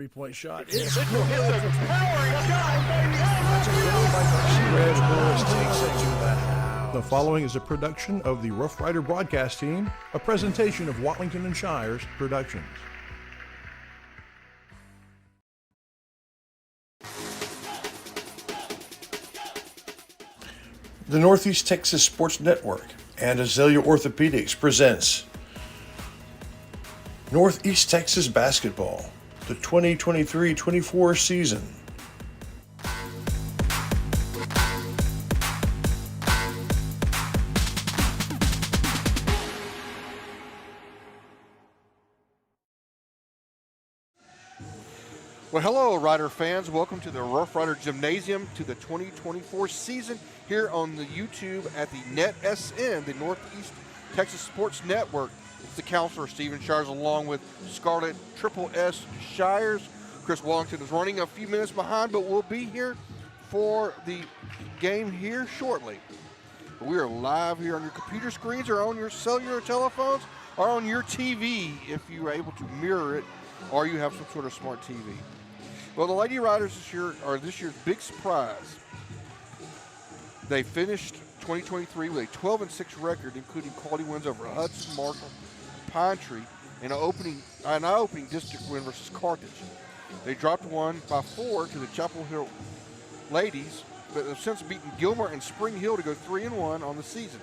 Three-point shot. It's a powering shot, baby. Red Horse takes it to the house. The following is a production of the Rough Rider broadcast team, a presentation of Watlington and Shires Productions. The Northeast Texas Sports Network and Azalea Orthopedics presents Northeast Texas Basketball, the 2023-24 season. Well, hello, Rider fans. Welcome to the Rough Rider Gymnasium to the 2024 season here on the YouTube at the NetSN, the Northeast Texas Sports Network. It's the counselor, Stephen Shires, along with Scarlett Triple S Shires. Chris Wallington is running a few minutes behind, but we'll be here for the game here shortly. We are live here on your computer screens or on your cellular telephones or on your TV if you are able to mirror it or you have some sort of smart TV. Well, the Lady Riders this year are this year's big surprise. They finished 2023 with a 12-6 record, including quality wins over Hudson, Marshall, Pine Tree, and an eye-opening district win versus Carthage. They dropped one by 4 to the Chapel Hill Ladies, but have since beaten Gilmer and Spring Hill to go 3-1 on the season.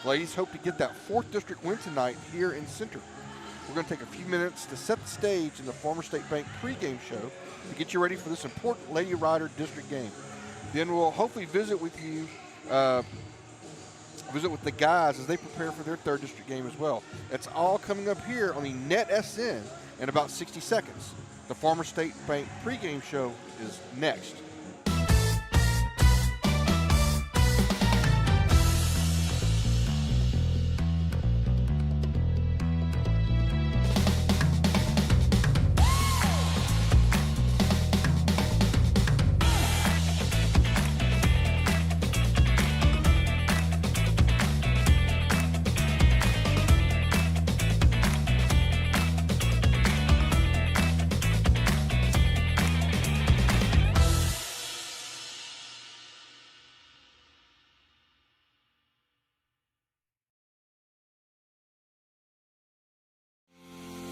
Ladies hope to get that 4th district win tonight here in Center. We're going to take a few minutes to set the stage in the Farmer State Bank pregame show to get you ready for this important Lady Rider district game. Then we'll hopefully visit with you, visit with the guys as they prepare for their 3rd district game as well. It's all coming up here on the NetSN in about 60 seconds. The Farmer State Bank pregame show is next.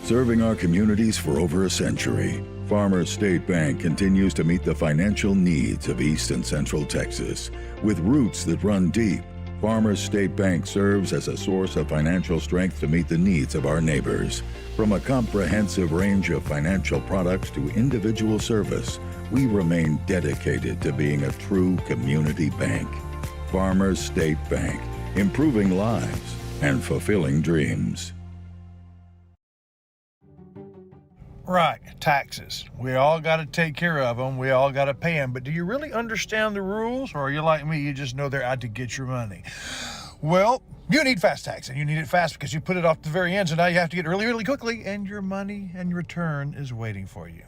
Serving our communities for over a century, Farmers State Bank continues to meet the financial needs of East and Central Texas. With roots that run deep, Farmers State Bank serves as a source of financial strength to meet the needs of our neighbors. From a comprehensive range of financial products to individual service, we remain dedicated to being a true community bank. Farmers State Bank, improving lives and fulfilling dreams. Right, taxes. We all got to take care of them. We all got to pay them. But do you really understand the rules? Or are you like me, you just know they're out to get your money? Well, you need fast tax, and you need it fast because you put it off to the very end, so now you have to get it really, really quickly, and your money and your return is waiting for you.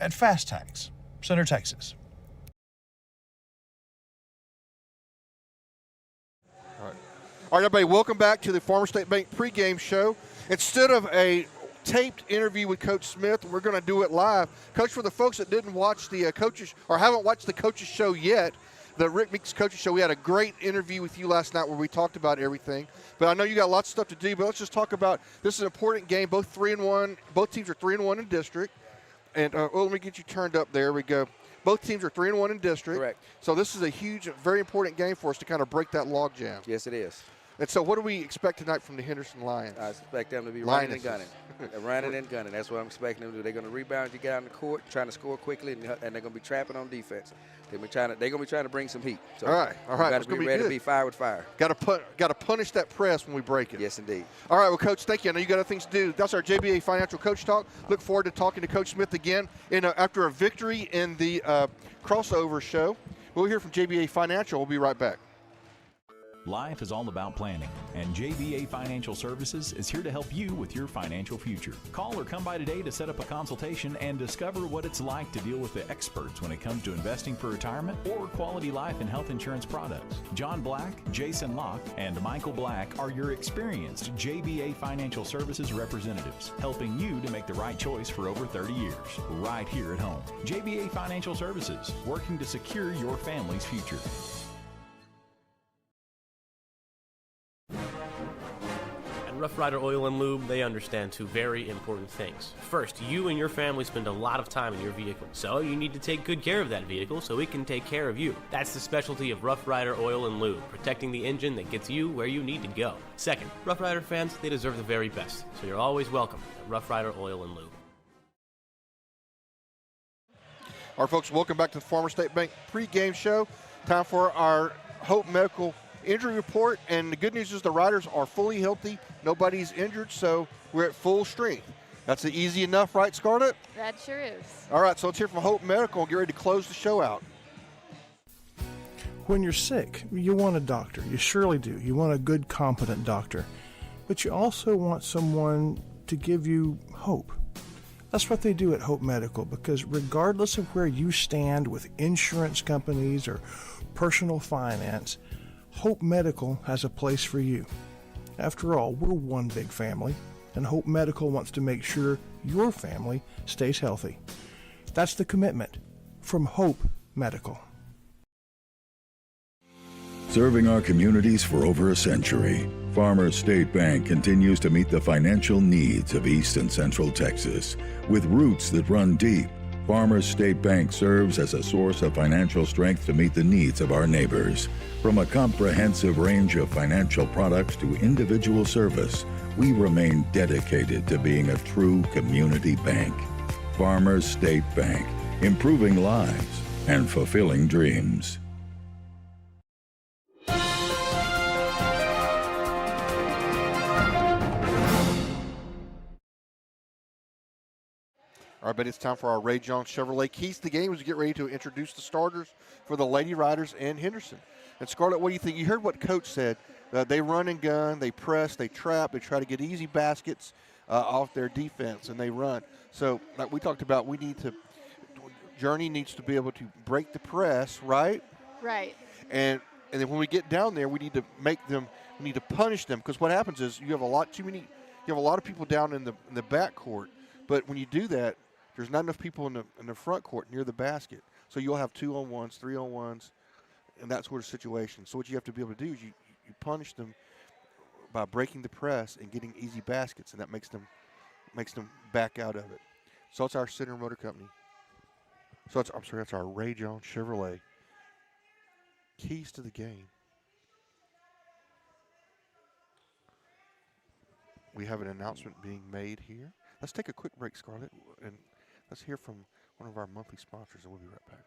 At Fast Tax, Center, Texas. All right, everybody, welcome back to the Farmer State Bank pregame show. Instead of a taped interview with Coach Smith, we're going to do it live. Coach, for the folks that didn't watch the coaches or haven't watched the coaches show yet, the Rick Meeks coaches show, we had a great interview with you last night where we talked about everything. But I know you got lots of stuff to do, but let's just talk about this is an important game. Both 3-1. Both teams are 3-1 in district. And let me get you turned up. There we go. Both teams are 3-1 in district. Correct. So this is a huge, very important game for us to kind of break that log jam. Yes, it is. And so what do we expect tonight from the Henderson Lions? I expect them to be running and gunning. Running and gunning. That's what I'm expecting them to do. They're going to rebound you, get out on the court, trying to score quickly, and they're going to be trapping on defense. They're going to be trying to bring some heat. So all right. Got to be ready to be fire with fire. Got to punish that press when we break it. Yes, indeed. All right, well, Coach, thank you. I know you got other things to do. That's our JBA Financial Coach Talk. Look forward to talking to Coach Smith again after a victory in the crossover show. We'll hear from JBA Financial. We'll be right back. Life is all about planning, and JBA Financial Services is here to help you with your financial future. Call or come by today to set up a consultation and discover what it's like to deal with the experts when it comes to investing for retirement or quality life and health insurance products. John Black, Jason Locke, and Michael Black are your experienced JBA Financial Services representatives, helping you to make the right choice for over 30 years, right here at home. JBA Financial Services, working to secure your family's future. Rough Rider Oil and Lube, they understand two very important things. First, you and your family spend a lot of time in your vehicle, so you need to take good care of that vehicle so it can take care of you. That's the specialty of Rough Rider Oil and Lube, protecting the engine that gets you where you need to go. Second, Rough Rider fans, they deserve the very best, so you're always welcome at Rough Rider Oil and Lube. All right, folks, welcome back to the Farmers State Bank pregame show. Time for our Hope Medical injury report, and the good news is the riders are fully healthy. Nobody's injured, so we're at full strength. That's easy enough, right, Scarlett? That sure is. All right, so let's hear from Hope Medical and get ready to close the show out. When you're sick, you want a doctor. You surely do. You want a good, competent doctor. But you also want someone to give you hope. That's what they do at Hope Medical, because regardless of where you stand with insurance companies or personal finance, Hope Medical has a place for you. After all, we're one big family, and Hope Medical wants to make sure your family stays healthy. That's the commitment from Hope Medical. Serving our communities for over a century, Farmers State Bank continues to meet the financial needs of East and Central Texas. With roots that run deep, Farmers State Bank serves as a source of financial strength to meet the needs of our neighbors. From a comprehensive range of financial products to individual service, we remain dedicated to being a true community bank. Farmers State Bank, improving lives and fulfilling dreams. All right, but it's time for our Ray John Chevrolet Keys to the Game as we get ready to introduce the starters for the Lady Riders and Henderson. And Scarlett, what do you think? You heard what Coach said. They run and gun, they press, they trap, they try to get easy baskets off their defense, and they run. So like we talked about, Journey needs to be able to break the press, right? Right. And then when we get down there, we need to punish them, because what happens is you have a lot of people down in the back court, but when you do that, there's not enough people in the front court near the basket. So you'll have 2-on-1s, 3-on-1s, and that sort of situation. So what you have to be able to do is you punish them by breaking the press and getting easy baskets, and that makes them back out of it. So it's our Center Motor Company. So that's our Ray John Chevrolet Keys to the Game. We have an announcement being made here. Let's take a quick break, Scarlett, and let's hear from one of our monthly sponsors, and we'll be right back.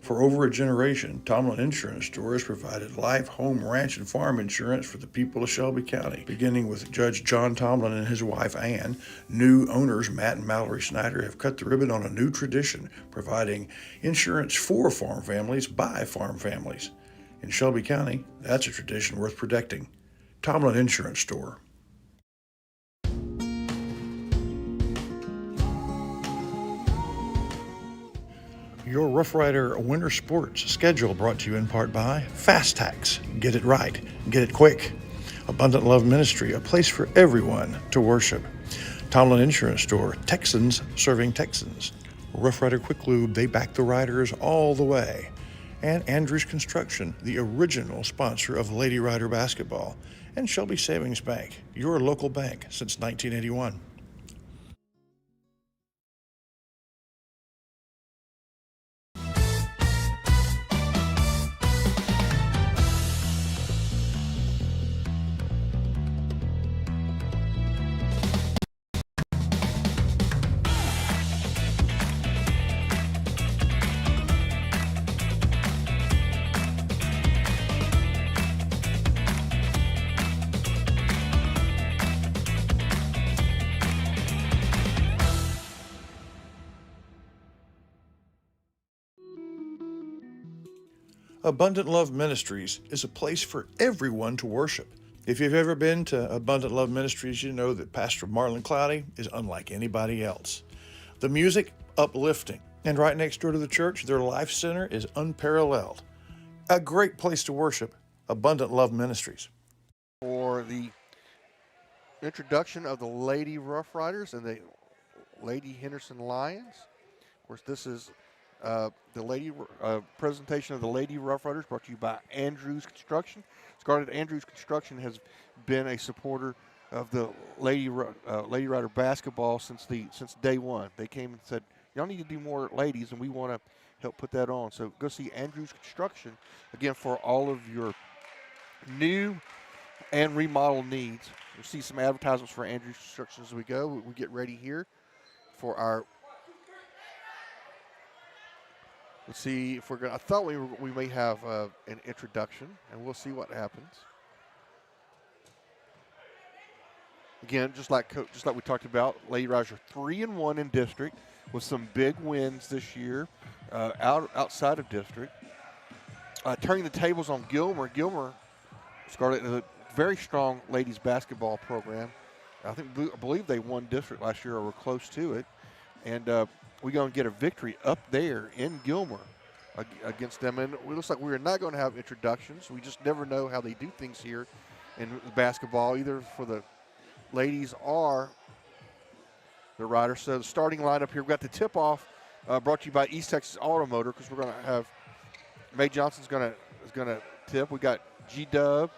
For over a generation, Tomlin Insurance Store has provided life, home, ranch, and farm insurance for the people of Shelby County. Beginning with Judge John Tomlin and his wife Ann, new owners Matt and Mallory Snyder have cut the ribbon on a new tradition, providing insurance for farm families by farm families. In Shelby County, that's a tradition worth protecting. Tomlin Insurance Store. Your Rough Rider Winter Sports schedule brought to you in part by Fast Tax. Get it right. Get it quick. Abundant Love Ministry, a place for everyone to worship. Tomlin Insurance Store, Texans serving Texans. Rough Rider Quick Lube, they back the riders all the way. And Andrews Construction, the original sponsor of Lady Rider basketball. And Shelby Savings Bank, your local bank since 1981. Abundant Love Ministries is a place for everyone to worship. If you've ever been to Abundant Love Ministries, you know that Pastor Marlon Cloudy is unlike anybody else. The music, uplifting. And right next door to the church, their life center is unparalleled. A great place to worship, Abundant Love Ministries. For the introduction of the Lady Rough Riders and the Lady Henderson Lions. Of course, this is the presentation of the Lady Rough Riders brought to you by Andrews Construction. Scarlett Andrews Construction has been a supporter of the Lady Rider basketball since day one. They came and said, y'all need to do more ladies, and we want to help put that on. So go see Andrews Construction, again, for all of your new and remodel needs. You'll see some advertisements for Andrews Construction as we go. We get ready here for our. Let's see if we're going to. I thought we may have an introduction, and we'll see what happens. Again, just like we talked about, Lady Riders are 3-1 in district with some big wins this year outside of district. Turning the tables on Gilmer. Gilmer, Scarlett, is a very strong ladies basketball program. I believe they won district last year or were close to it. And we're going to get a victory up there in Gilmer against them. And it looks like we're not going to have introductions. We just never know how they do things here in basketball, either for the ladies or the riders. So the starting lineup here, we've got the tip-off brought to you by East Texas Automotor, because we're going to have Mae Johnson's going to tip. We got G-Dub,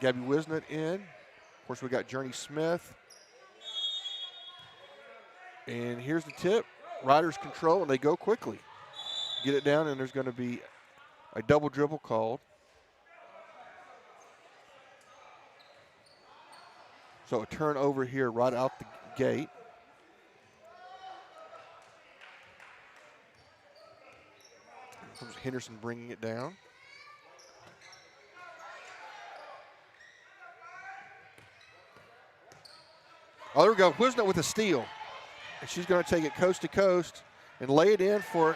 Gabby Wisnett in. Of course, we got Journey Smith. And here's the tip. Riders control, and they go quickly. Get it down, and there's going to be a double dribble called. So a turnover here right out the gate. Henderson bringing it down. Oh, there we go. Wisnot with a steal. And she's going to take it coast to coast and lay it in for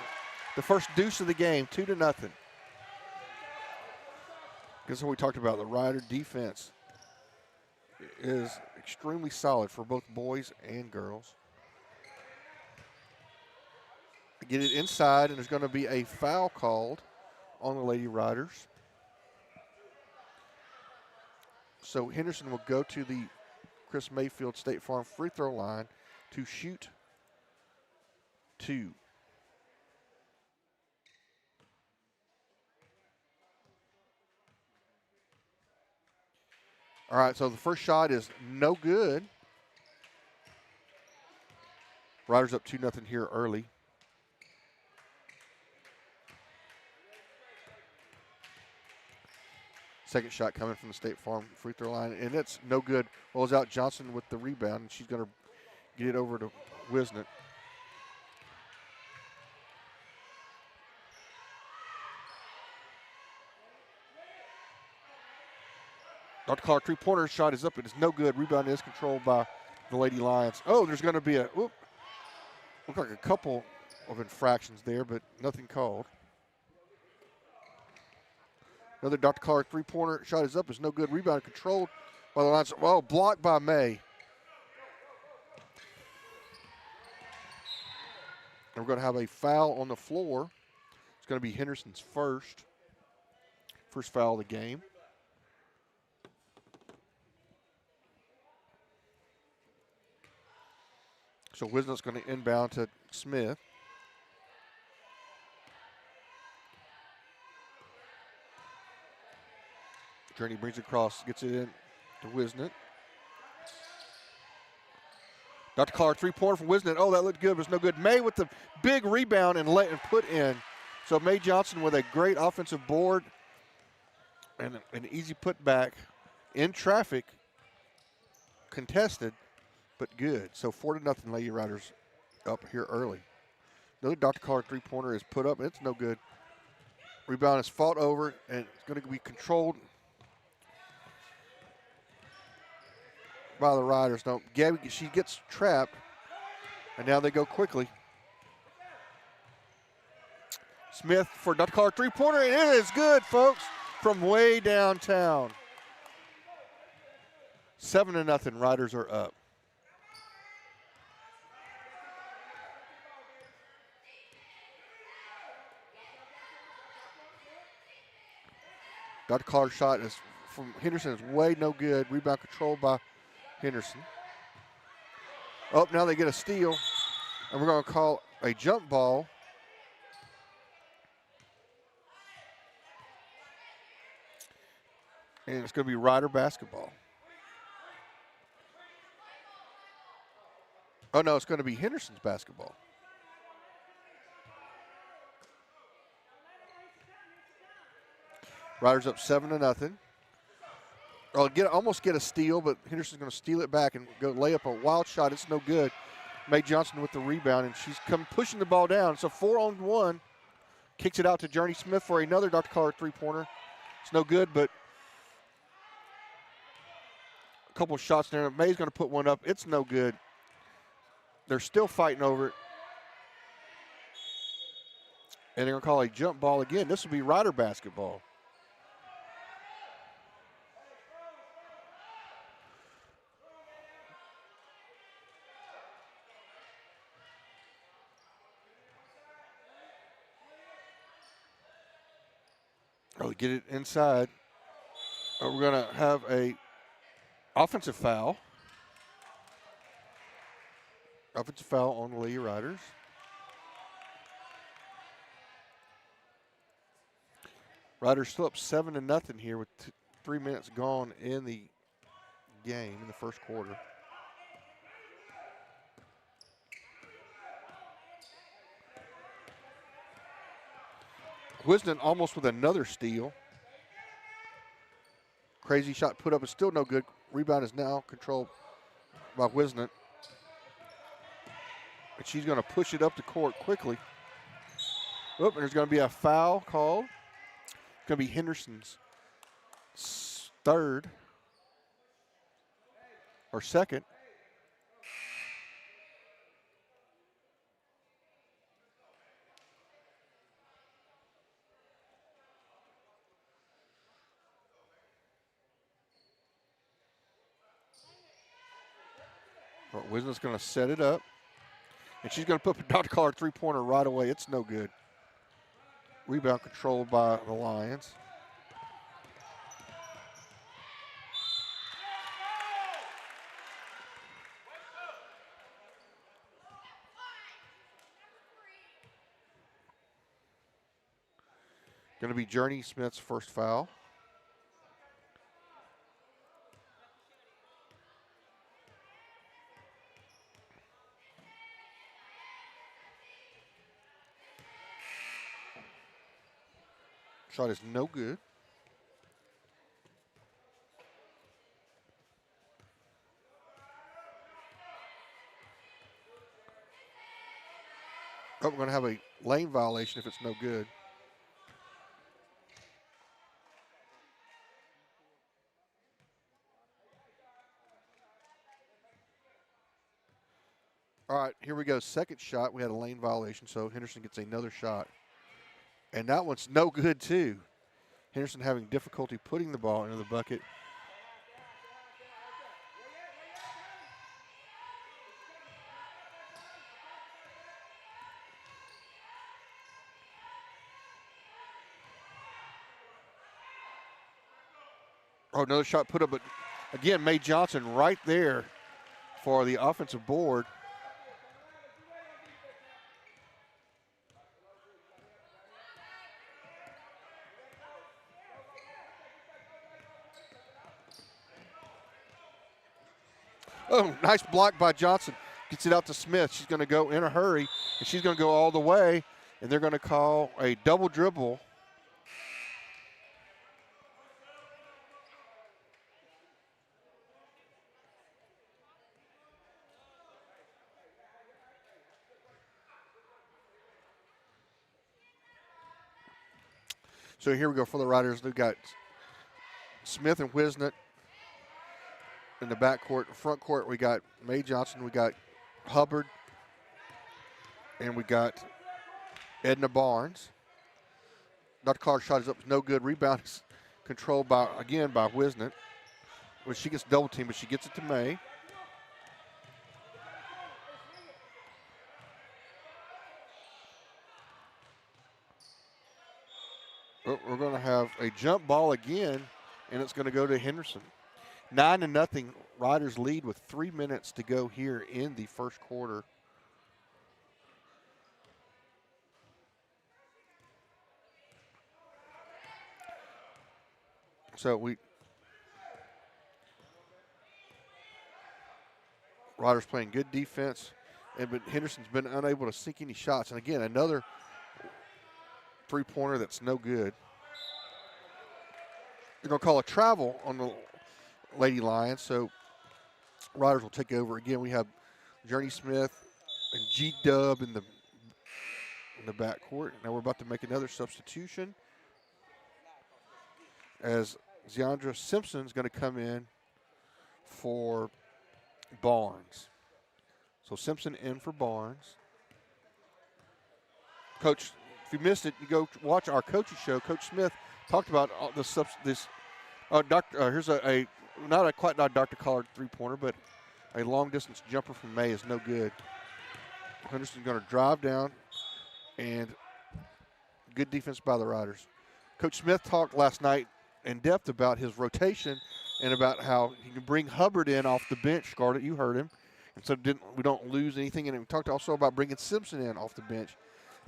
the first deuce of the game, 2-0. This is what we talked about. The Rider defense is extremely solid for both boys and girls. Get it inside, and there's going to be a foul called on the Lady Riders. So Henderson will go to the Chris Mayfield State Farm free throw line to shoot 2. All right, so the first shot is no good. Riders up 2-0 here early. Second shot coming from the State Farm free throw line, and it's no good. Rolls out Johnson with the rebound, and she's going to get it over to Wisnett. Dr. Clark three-pointer shot is up. It is no good. Rebound is controlled by the Lady Lions. Oh, there's going to be look like a couple of infractions there, but nothing called. Another Dr. Clark three-pointer shot is up. It's no good. Rebound controlled by the Lions. Well, blocked by May. And we're going to have a foul on the floor. It's going to be Henderson's first foul of the game. So Wisnot's going to inbound to Smith. Journey brings it across, gets it in to Wisnett. Dr. Clark, three-pointer from Wisnett. Oh, that looked good, but it's no good. May with the big rebound and put in. So Mae Johnson with a great offensive board and an easy putback in traffic, contested, but good. So 4-0 Lady Riders up here early. Another Dr. Clark three-pointer is put up, and it's no good. Rebound is fought over, and it's going to be controlled by the Riders. No, Gabby, she gets trapped, and now they go quickly. Smith for Dr. Clark three-pointer, and it is good, folks, from way downtown. 7-0, Riders are up. Dr. Clark's shot is from Henderson is way no good. Rebound controlled by Henderson. Oh, now they get a steal, and we're going to call a jump ball. And it's going to be Rider basketball. Oh, no, it's going to be Henderson's basketball. Riders up 7-0. Oh, almost get a steal, but Henderson's going to steal it back and go lay up a wild shot. It's no good. Mae Johnson with the rebound, and she's come pushing the ball down. It's a 4-on-1. Kicks it out to Journey Smith for another Dr. Clark three-pointer. It's no good, but a couple of shots there. Mae's going to put one up. It's no good. They're still fighting over it. And they're going to call a jump ball again. This will be Rider basketball. Oh, get it inside. We're going to have a offensive foul. Offensive foul on the Lady Riders. Riders still up 7-0 here with 3 minutes gone in the game in the first quarter. Wisden almost with another steal. Crazy shot put up is still no good. Rebound is now controlled by Wisden. And she's going to push it up the court quickly. Oop, and there's going to be a foul called. It's going to be Henderson's third or second. Wisden's going to set it up. And she's going to put Dr. Clark three-pointer right away. It's no good. Rebound controlled by the Lions. Going to be Journey Smith's first foul. Shot is no good. Oh, we're going to have a lane violation if it's no good. All right, here we go. Second shot. We had a lane violation, so Henderson gets another shot. And that one's no good, too. Henderson having difficulty putting the ball into the bucket. Oh, another shot put up, but again, Mae Johnson right there for the offensive board. Oh, nice block by Johnson. Gets it out to Smith. She's going to go in a hurry, and she's going to go all the way, and they're going to call a double dribble. So here we go for the Riders. They've got Smith and Wisnet in the backcourt. Front court, we got Mae Johnson, we got Hubbard, and we got Edna Barnes. Dr. Clark's shot is up, no good. Rebound is controlled by Wisnett. When she gets double teamed, but she gets it to May. Oh, we're going to have a jump ball again, and it's going to go to Henderson. 9-0. Riders lead with 3 minutes to go here in the first quarter. So Riders playing good defense, but Henderson's been unable to sink any shots. And again, another three-pointer that's no good. They're going to call a travel on the Lady Lions, so Riders will take over. Again, we have Journey Smith and G-Dub in the backcourt. Now we're about to make another substitution as Ziandra Simpson is going to come in for Barnes. So Simpson in for Barnes. Coach, if you missed it, you go watch our coaching show. Coach Smith talked about all this. Here's not a Dr. Collard three-pointer, but a long-distance jumper from May is no good. Henderson's going to drive down, and good defense by the Riders. Coach Smith talked last night in depth about his rotation and about how he can bring Hubbard in off the bench. Scarlett, you heard him. And so we don't lose anything. And we talked also about bringing Simpson in off the bench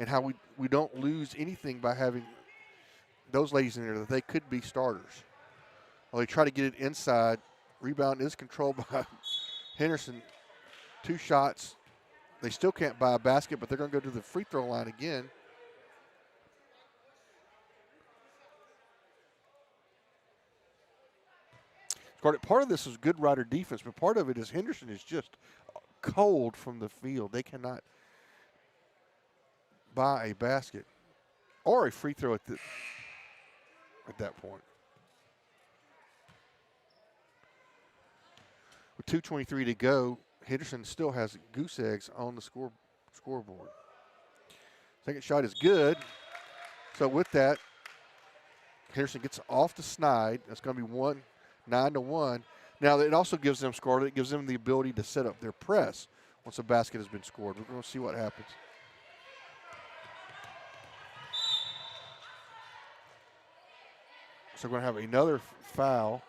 and how we don't lose anything by having those ladies in there, that they could be starters. Well, they try to get it inside. Rebound is controlled by Henderson. 2 shots. They still can't buy a basket, but they're going to go to the free throw line again. Part of this is good Rider defense, but part of it is Henderson is just cold from the field. They cannot buy a basket or a free throw at that point. With 2:23 to go, Henderson still has goose eggs on the scoreboard. Second shot is good. So with that, Henderson gets off the snide. That's going to be 9-1. Now, it also gives them, Scarlett, it gives them the ability to set up their press once a basket has been scored. We're going to see what happens. So we're going to have another foul.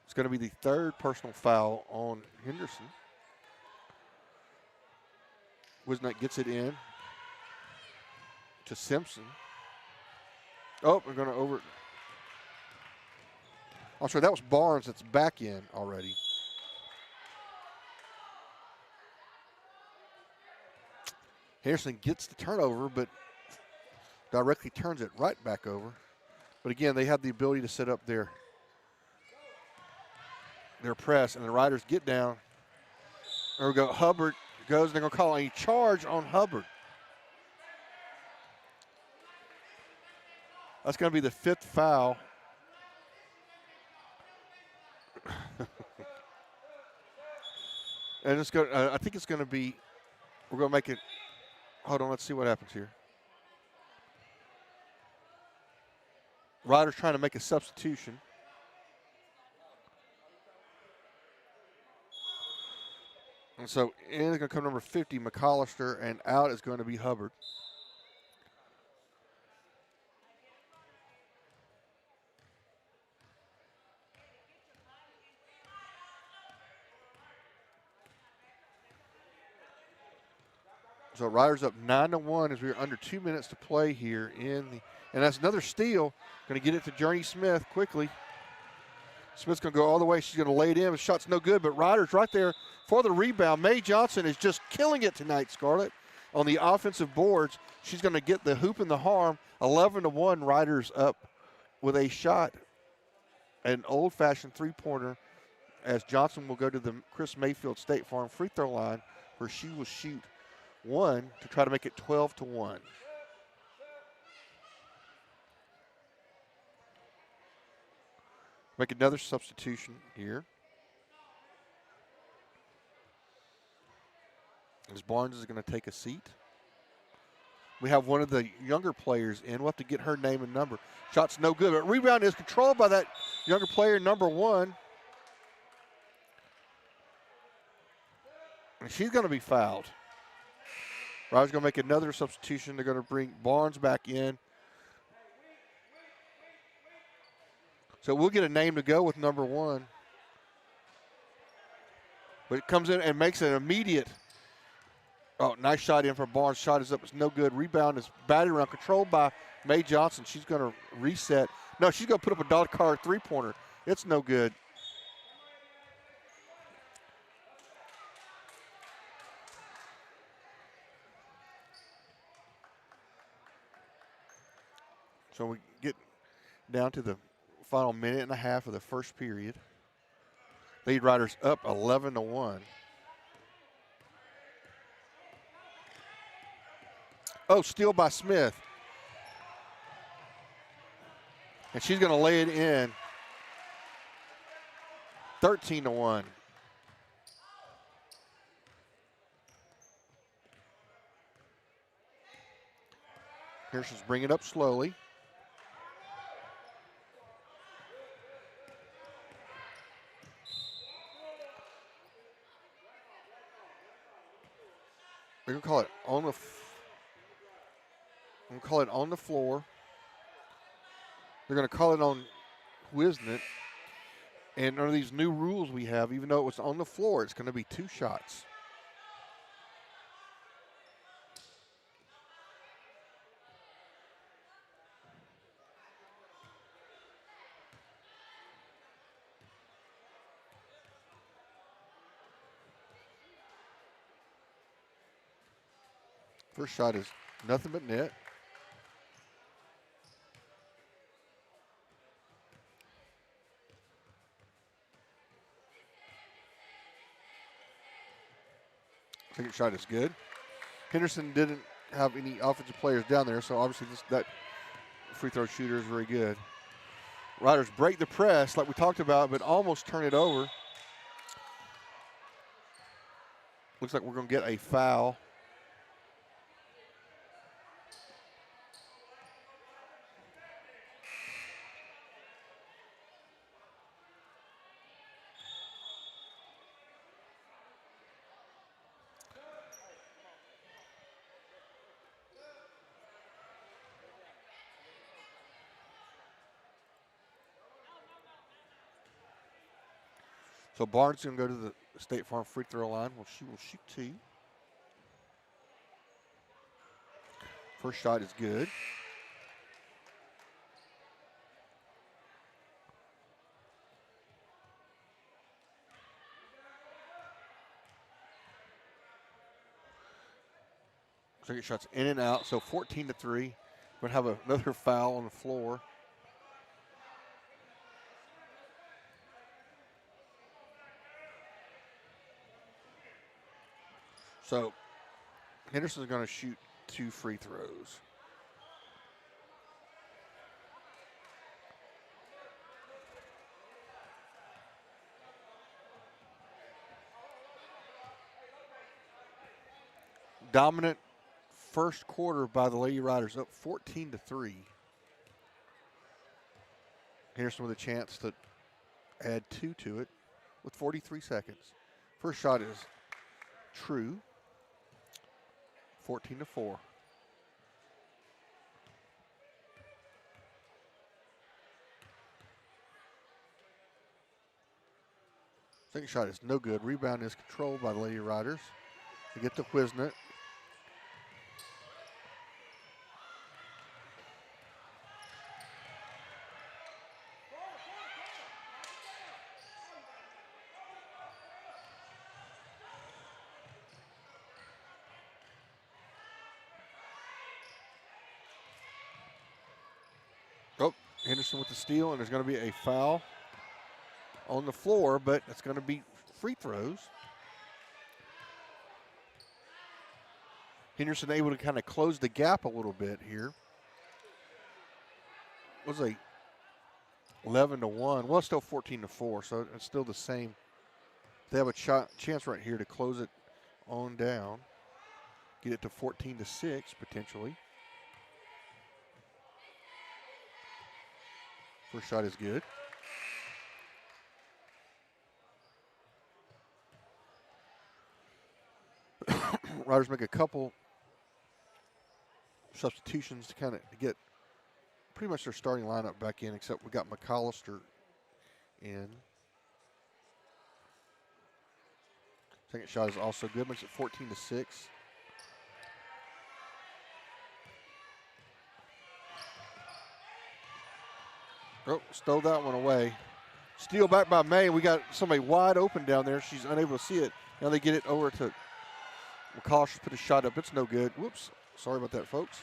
It's going to be the third personal foul on Henderson. Wisnett gets it in to Simpson. Oh, we're going to over. I'm sorry, that was Barnes that's back in already. Henderson gets the turnover, but directly turns it right back over. But again, they have the ability to set up their press, and the Riders get down. There we go. Hubbard goes, and they're going to call a charge on Hubbard. That's going to be the 5th foul. And it's going. I think it's going to be. We're going to make it. Hold on. Let's see what happens here. Riders trying to make a substitution. And so in is going to come number 50, McAllister, and out is going to be Hubbard. So Riders up 9-1 as we're under 2 minutes to play here and that's another steal. Going to get it to Journey Smith quickly. Smith's going to go all the way. She's going to lay it in. The shot's no good, but Riders right there for the rebound. Mae Johnson is just killing it tonight, Scarlett. On the offensive boards, she's going to get the hoop and the harm. 11-1, Riders up with a shot. An old-fashioned three-pointer as Johnson will go to the Chris Mayfield State Farm free throw line where she will shoot one to try to make it 12-1. Make another substitution here. As Barnes is going to take a seat. we have one of the younger players in. We'll have to get her name and number. Shot's no good, but rebound is controlled by that younger player, number 1. And she's going to be fouled. Ryder's going to make another substitution. They're going to bring Barnes back in. So we'll get a name to go with number 1. But it comes in and makes an immediate. Oh, nice shot in for Barnes. Shot is up. It's no good. Rebound is batted around, controlled by Mae Johnson. She's going to reset. No, she's going to put up a dot card three-pointer. It's no good. So we get down to the final minute and a half of the first period. Lead Riders up 11-1. Oh, steal by Smith. And she's going to lay it in. 13-1. Henderson's bringing it up slowly. We're going to call it on the on the floor. They're going to call it on Wisnett. And under these new rules we have, even though it was on the floor, it's going to be 2 shots. First shot is nothing but net. Second shot is good. Henderson didn't have any offensive players down there, so obviously that free throw shooter is very good. Riders break the press like we talked about, but almost turn it over. Looks like we're going to get a foul. So Barnes is going to go to the State Farm free throw line. Well, she will shoot 2. First shot is good. Second shot's in and out, so 14-3. We're going to have another foul on the floor. So Henderson's going to shoot 2 free throws. Dominant first quarter by the Lady Riders, up 14-3. Henderson with a chance to add 2 to it with 43 seconds. First shot is true. 14-4. Second shot is no good. Rebound is controlled by the Lady Riders. They get to Wisnett. Oh, Henderson with the steal, and there's going to be a foul on the floor, but it's going to be free throws. Henderson able to kind of close the gap a little bit here. It was a 11-1. Well, it's still 14-4, so it's still the same. They have a chance right here to close it on down. Get it to 14-6 potentially. First shot is good. Riders make a couple substitutions to kind of get pretty much their starting lineup back in, except we got McAllister in. Second shot is also good, makes it 14-6. Oh, stole that one away. Steal back by May. We got somebody wide open down there. She's unable to see it. Now they get it over to McAllister, put a shot up. It's no good. Whoops. Sorry about that, folks.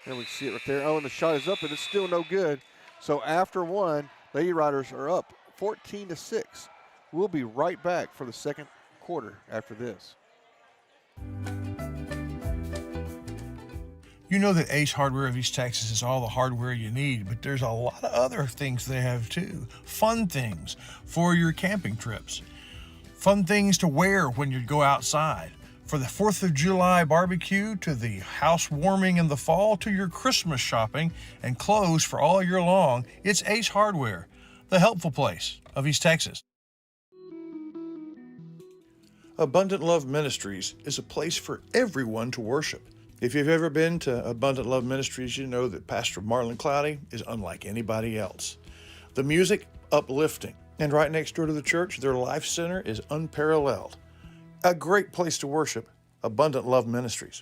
There we see it right there. Oh, and the shot is up, and it's still no good. So after one, Lady Riders are up 14-6. We'll be right back for the second quarter after this. You know that Ace Hardware of East Texas is all the hardware you need, but there's a lot of other things they have too. Fun things for your camping trips. Fun things to wear when you go outside. For the 4th of July barbecue, to the housewarming in the fall, to your Christmas shopping and clothes for all year long, it's Ace Hardware, the helpful place of East Texas. Abundant Love Ministries is a place for everyone to worship. If you've ever been to Abundant Love Ministries, you know that Pastor Marlon Cloudy is unlike anybody else. The music, uplifting. And right next door to the church, their life center is unparalleled. A great place to worship, Abundant Love Ministries.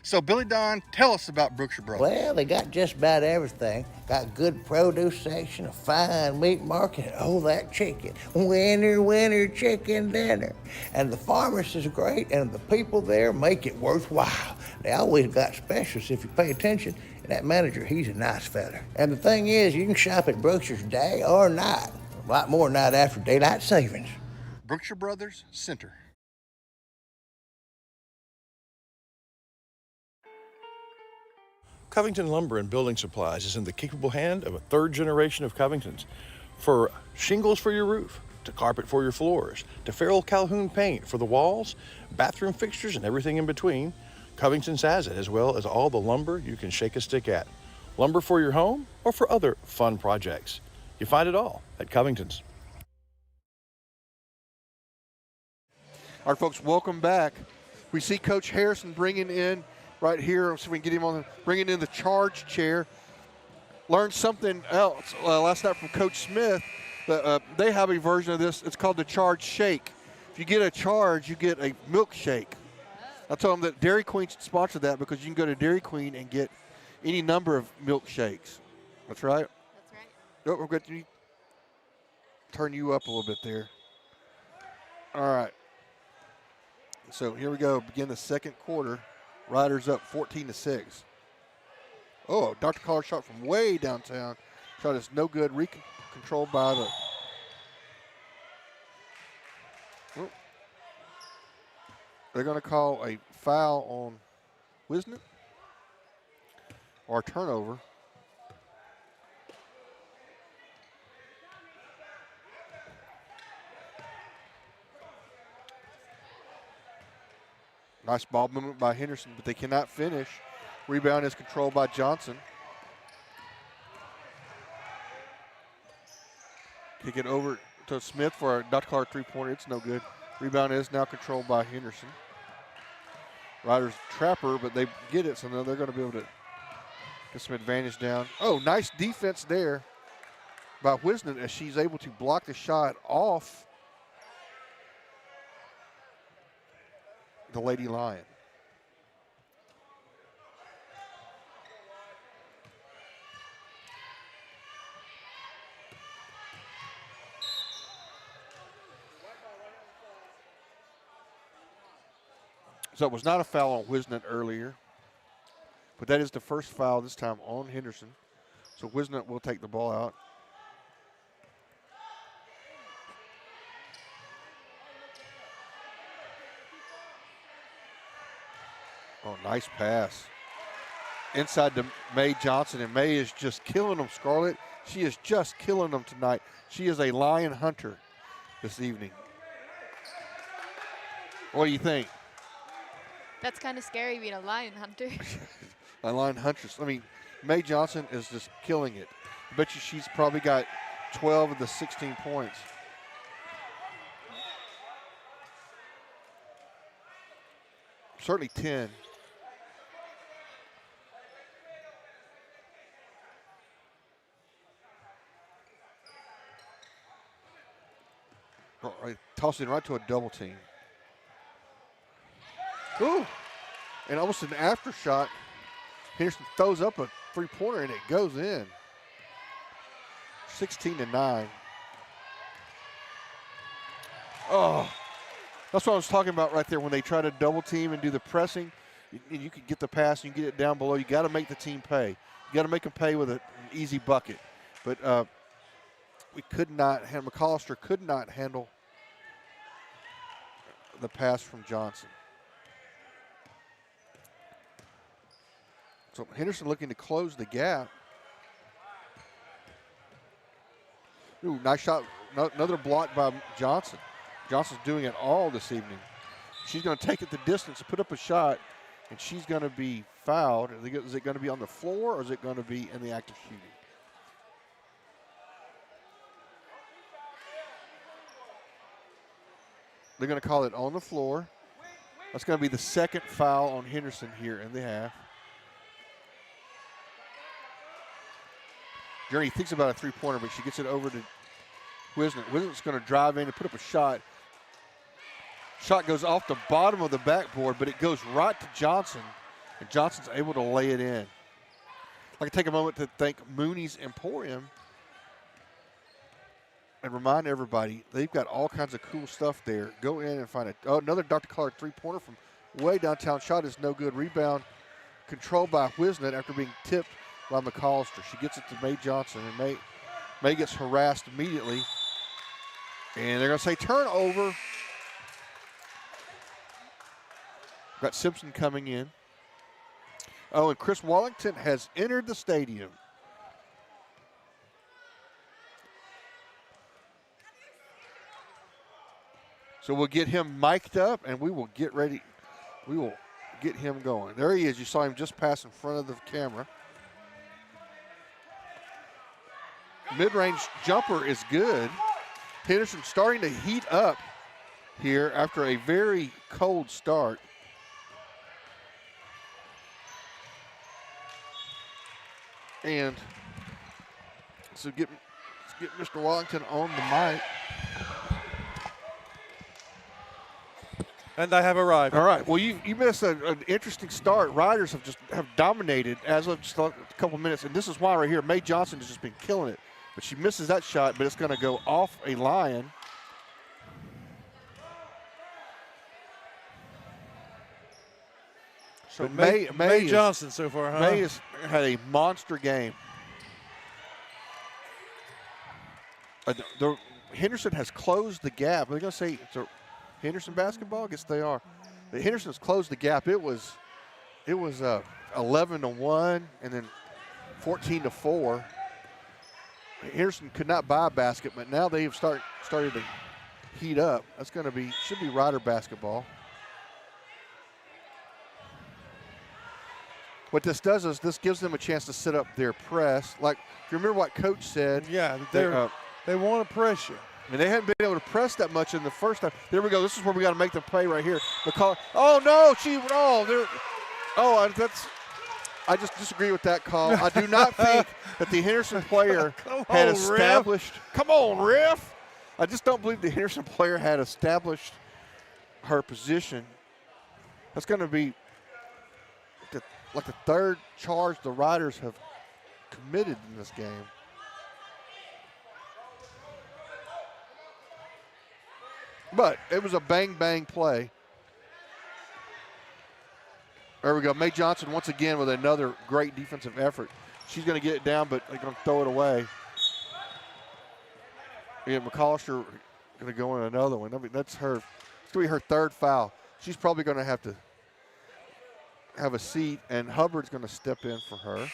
So, Billy Don, tell us about Brookshire Brothers. Well, they got just about everything. Got good produce section, a fine meat market, and oh, that chicken. Winner, chicken dinner. And the pharmacist is great, and the people there make it worthwhile. They always got specials if you pay attention, and that manager, he's a nice fella. And the thing is, you can shop at Brookshire's day or night. A lot more night after daylight savings. Brookshire Brothers Center. Covington Lumber and Building Supplies is in the capable hand of a third generation of Covingtons. For shingles for your roof, to carpet for your floors, to Farrell Calhoun paint for the walls, bathroom fixtures, and everything in between, Covington's has it, as well as all the lumber you can shake a stick at. Lumber for your home or for other fun projects. You find it all at Covington's. All right, folks, welcome back. We see Coach Harrison bringing in right here, so we can get him on, bringing in the charge chair. Learned something else last night from Coach Smith. They have a version of this. It's called the charge shake. If you get a charge, you get a milkshake. I told them that Dairy Queen should sponsor that because you can go to Dairy Queen and get any number of milkshakes. That's right. That's right. Oh, we're going to turn you up a little bit there. All right. So here we go. Begin the second quarter. Riders up 14-6. Oh, Dr. Collar shot from way downtown. Shot is no good. Controlled by the. Oh. They're going to call a foul on Wisnett or a turnover. Nice ball movement by Henderson, but they cannot finish. Rebound is controlled by Johnson. Kick it over to Smith for a Dr. Clark three-pointer. It's no good. Rebound is now controlled by Henderson. Riders trapper, but they get it, so now they're going to be able to get some advantage down. Oh, nice defense there by Wisnett as she's able to block the shot off the Lady Lion. So it was not a foul on Wisnett earlier, but that is the first foul this time on Henderson. So Wisnett will take the ball out. Oh, nice pass. Inside to Mae Johnson, and Mae is just killing them, Scarlett. She is just killing them tonight. She is a lion hunter this evening. What do you think? That's kind of scary being a lion hunter. A lion huntress. I mean, Mae Johnson is just killing it. I bet you she's probably got 12 of the 16 points. Certainly 10. Right, toss it right to a double team. Ooh, and almost an after shot. Henderson throws up a three-pointer and it goes in. 16-9. Oh, that's what I was talking about right there. When they try to double team and do the pressing, you can get the pass and you get it down below. You got to make the team pay. You got to make them pay with an easy bucket. But we could not. McAllister could not handle the pass from Johnson. So Henderson looking to close the gap. Ooh, nice shot. Another block by Johnson. Johnson's doing it all this evening. She's going to take it the distance and put up a shot, and she's going to be fouled. Is it going to be on the floor, or is it going to be in the act of shooting? They're going to call it on the floor. That's going to be the second foul on Henderson here in the half. Journey thinks about a three-pointer, but she gets it over to Wisnett. Wisnett's going to drive in and put up a shot. Shot goes off the bottom of the backboard, but it goes right to Johnson, and Johnson's able to lay it in. I'd like to take a moment to thank Mooney's Emporium and remind everybody they've got all kinds of cool stuff there. Go in and find it. Oh, another Dr. Collard three-pointer from way downtown. Shot is no good. Rebound controlled by Wisnett after being tipped by McAllister. She gets it to Mae Johnson, and Mae gets harassed immediately. And they're going to say turnover. Got Simpson coming in. Oh, and Chris Wallington has entered the stadium. So we'll get him mic'd up, and we will get ready. We will get him going. There he is. You saw him just pass in front of the camera. Mid-range jumper is good. Henderson starting to heat up here after a very cold start. And so let's get Mr. Wallington on the mic. And I have arrived. All right. Well, you missed an interesting start. Riders have dominated as of just a couple minutes, and this is why right here. Mae Johnson has just been killing it, but she misses that shot, but it's going to go off a line. So Mae Johnson so far, huh? Mae has had a monster game. Henderson has closed the gap. Are they going to say it's a Henderson basketball? I guess they are. Henderson's closed the gap. It was 11-1 and then 14-4. Henderson could not buy a basket, but now they've started to heat up. That's going to should be Rider basketball. What this does is this gives them a chance to set up their press. Like, if you remember what Coach said. Yeah, they want to press you. And they hadn't been able to press that much in the first time. There we go. This is where we got to make them play right here. Oh, no, I just disagree with that call. I do not think that the Henderson player had established. Come on, ref. I just don't believe the Henderson player had established her position. That's going to be like the third charge the Riders have committed in this game. But it was a bang-bang play. There we go. Mae Johnson once again with another great defensive effort. She's going to get it down, but they're going to throw it away. Yeah, McAllister going to go in another one. I mean, that's her. It's going to be her third foul. She's probably going to have to have a seat, and Hubbard's going to step in for her.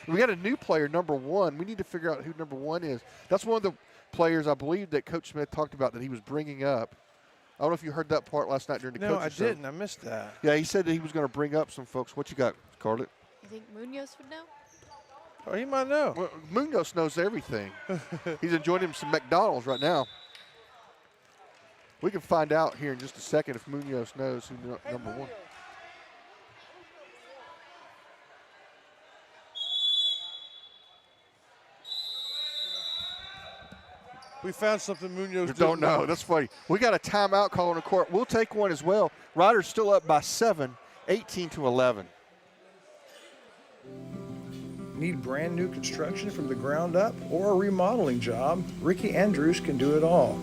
We got a new player, number 1. We need to figure out who number 1 is. That's one of the players I believe that Coach Smith talked about that he was bringing up. I don't know if you heard that part last night during the coaching show. No, I didn't. I missed that. Yeah, he said that he was going to bring up some folks. What you got, Scarlett? You think Munoz would know? Oh, he might know. Well, Munoz knows everything. He's enjoying him some McDonald's right now. We can find out here in just a second if Munoz knows who number one. We found something Munoz don't know. That's funny. We got a timeout call on the court. We'll take one as well. Riders still up by 7, 18-11. Need brand new construction from the ground up or a remodeling job? Ricky Andrews can do it all.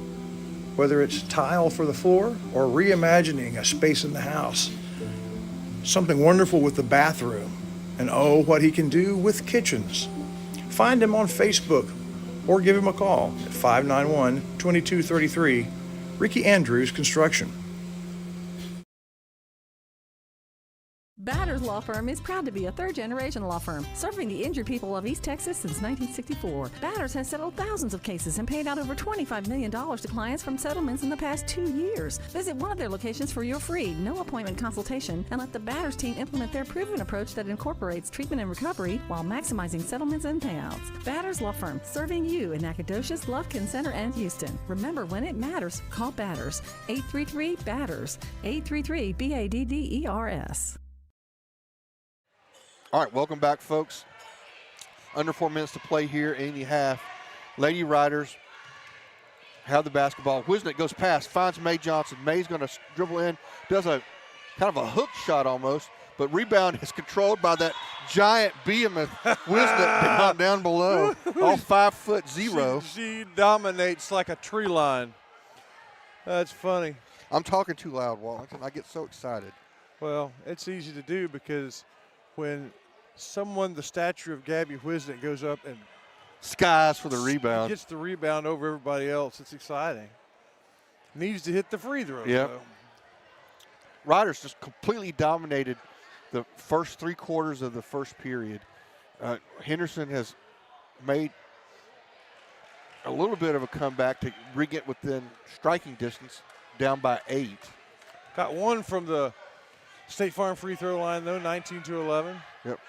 Whether it's tile for the floor or reimagining a space in the house. Something wonderful with the bathroom. And oh, what he can do with kitchens. Find him on Facebook or give him a call at 591-2233. Ricky Andrews Construction. Batters Law Firm is proud to be a third-generation law firm serving the injured people of East Texas since 1964. Batters has settled thousands of cases and paid out over $25 million to clients from settlements in the past 2 years. Visit one of their locations for your free, no-appointment consultation and let the Batters team implement their proven approach that incorporates treatment and recovery while maximizing settlements and payouts. Batters Law Firm, serving you in Nacogdoches, Lufkin Center, and Houston. Remember, when it matters, call Batters. 833-BATTERS. 833-BADDERS. All right, welcome back, folks. Under 4 minutes to play here in the half. Lady Riders have the basketball. Wisnick goes past, finds Mae Johnson. Mae's going to dribble in, does a kind of a hook shot almost, but rebound is controlled by that giant behemoth Wisnick down below, all 5'0". She dominates like a tree line. That's funny. I'm talking too loud, Wallington. I get so excited. Well, it's easy to do because when someone the stature of Gabby Wisnick goes up and skies for the rebound, gets the rebound over everybody else, it's exciting. Needs to hit the free throw. Yep. Riders just completely dominated the first 3 quarters of the first period. Henderson has made a little bit of a comeback to bring it within striking distance, down by 8. Got one from the State Farm free throw line, though, 19-11. Yep.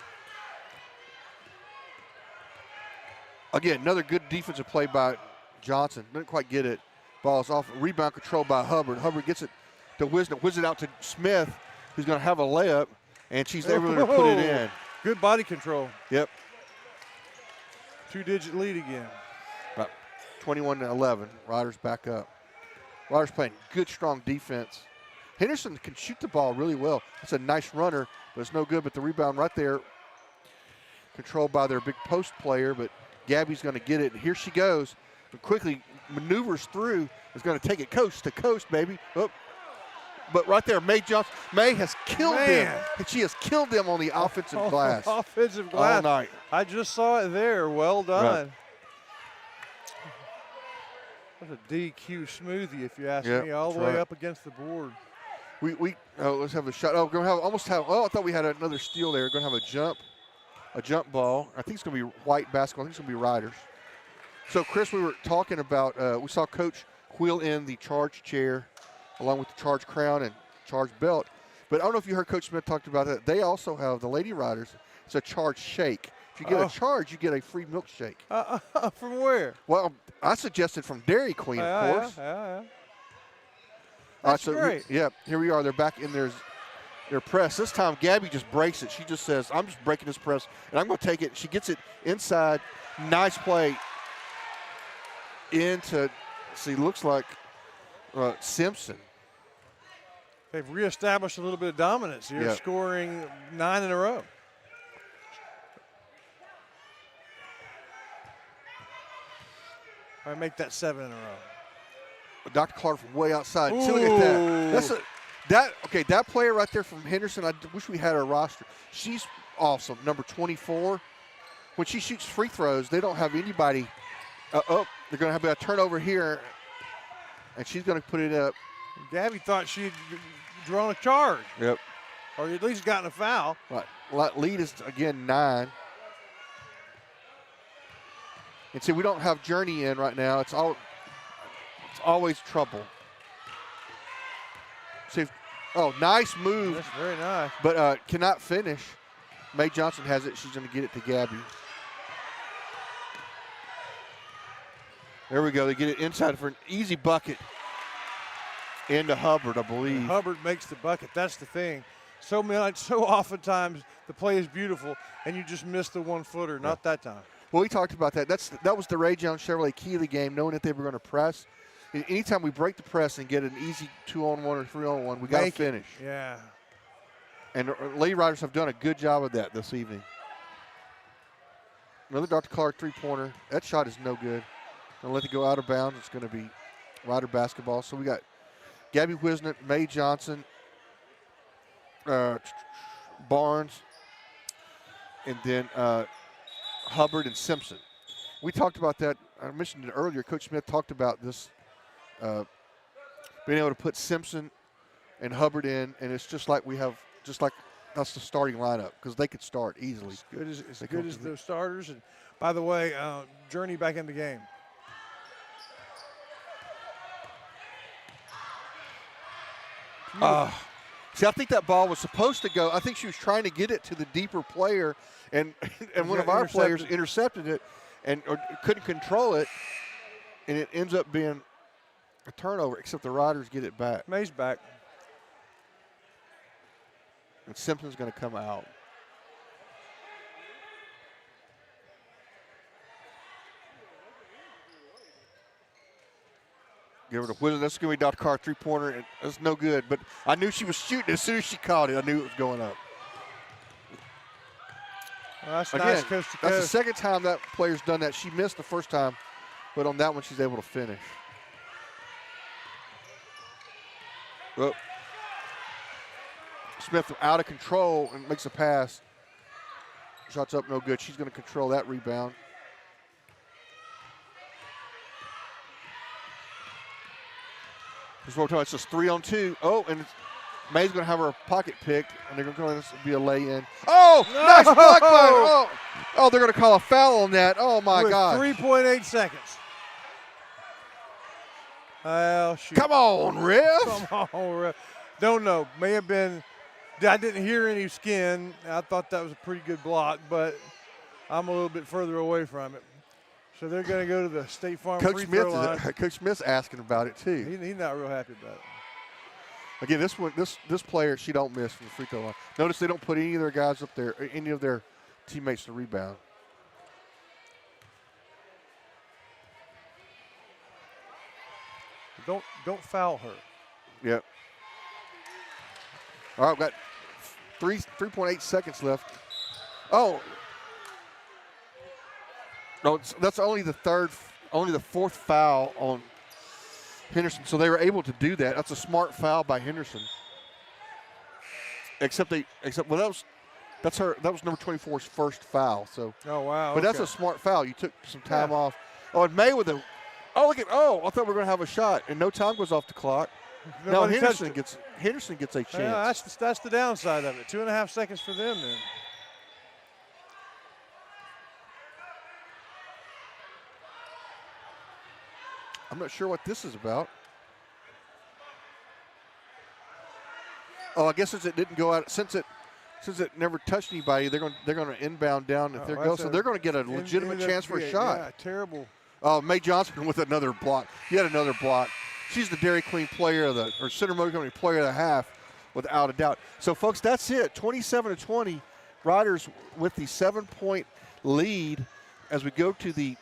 Again, another good defensive play by Johnson. Didn't quite get it. Ball's off. Rebound control by Hubbard. Hubbard gets it to Wisnick. Whizzes it out to Smith, who's going to have a layup, and she's able to put it in. Good body control. Yep. 2-digit lead again. About 21-11. Riders back up. Riders playing good, strong defense. Henderson can shoot the ball really well. It's a nice runner, but it's no good. But the rebound right there, controlled by their big post player, but Gabby's going to get it. And here she goes. And quickly maneuvers through. Is going to take it coast to coast, baby. Oh. But right there, Mae Johnson. Mae has killed them. And she has killed them on the offensive glass. Offensive glass. All night. I just saw it there. Well done. Right. That's a DQ smoothie, if you ask me, all the way up against the board. Let's have a shot. Oh, we're going to have I thought we had another steal there. We're going to have a jump ball. I think it's going to be white basketball. I think it's going to be Riders. So, Chris, we were talking about, we saw Coach wheel in the charge chair along with the charge crown and charge belt. But I don't know if you heard Coach Smith talk about that. They also have, the Lady Riders, it's a charge shake. If you get a charge, you get a free milkshake. From where? Well, I suggested from Dairy Queen, of course. Yeah. That's great. Here we are. They're back in their press. This time, Gabby just breaks it. She just says, I'm just breaking this press, and I'm going to take it. She gets it inside. Nice play into, looks like Simpson. They've reestablished a little bit of dominance here, scoring 9 in a row. I make that 7 in a row. Dr. Clark from way outside. See, look at that. That player right there from Henderson, I wish we had her roster. She's awesome, number 24. When she shoots free throws, they don't have anybody. They're going to have a turnover here, and she's going to put it up. Gabby thought she'd drawn a charge. Yep. Or at least gotten a foul. Right. Lead is, again, 9. And see, we don't have Journey in right now. It's always trouble. See, nice move. That's very nice. But cannot finish. Mae Johnson has it. She's going to get it to Gabby. There we go. They get it inside for an easy bucket. Into Hubbard, I believe. And Hubbard makes the bucket. That's the thing. So oftentimes the play is beautiful, and you just miss the one-footer. Yeah. Not that time. Well, we talked about that. That was the Ray Jones Chevrolet key of the game, knowing that they were going to press. Anytime we break the press and get an easy 2-on-1 or 3-on-1, we got to finish. Yeah. And Lady Riders have done a good job of that this evening. Another Dr. Clark three-pointer. That shot is no good. Gonna let it go out of bounds. It's going to be Rider basketball. So we got Gabby Wisnett, Mae Johnson, Barnes, and then Hubbard and Simpson. We talked about that. I mentioned it earlier. Coach Smith talked about this, being able to put Simpson and Hubbard in, and it's just like that's the starting lineup because they could start easily. As good as those starters. And by the way, Journey back in the game. See, I think that ball was supposed to go. I think she was trying to get it to the deeper player, and one of our players intercepted it or couldn't control it, and it ends up being a turnover, except the Riders get it back. May's back. And Simpson's going to come out. Give her to Wizard. That's going to be Dr. Carr three-pointer. And that's no good, but I knew she was shooting as soon as she caught it. I knew it was going up. Well, that's again, nice coast to coast. That's the second time that player's done that. She missed the first time, but on that one she's able to finish. Oh. Smith out of control and makes a pass. Shot's up, no good. She's going to control that rebound. It's just 3-on-2. Oh, and May's going to have her pocket picked, and they're going to let this be a lay-in. Oh, no! Nice block by her. Oh, they're going to call a foul on that. Oh, my God. 3.8 seconds. Well, shoot. Come on, ref. Come on, ref. Don't know. May have been. I didn't hear any skin. I thought that was a pretty good block, but I'm a little bit further away from it. So they're going to go to the State Farm free throw line. Coach Smith's asking about it too. He's not real happy about it. Again, this player, she don't miss from the free throw line. Notice they don't put any of their guys up there, any of their teammates to rebound. Don't foul her. Yep. All right, we've got 3.8 seconds left. Oh. No, that's only the fourth foul on Henderson. So they were able to do that. That's a smart foul by Henderson. That was number 24's first foul. So. Oh wow. But that's a smart foul. You took some time off. Oh, and May with a. Oh, look at. Oh, I thought we were going to have a shot, and no time goes off the clock. Now Henderson gets a chance. Yeah, that's the downside of it. 2.5 seconds for them then. I'm not sure what this is about. Oh, I guess since it didn't go out, since it never touched anybody, they're going to inbound down if they go. So they're going to get a legitimate chance for a shot. Yeah, terrible. Oh, Mae Johnson with another block. Yet another block. She's the Dairy Queen Center Motor Company player of the half, without a doubt. So, folks, that's it. 27-20. Riders with the 7-point lead as we go to the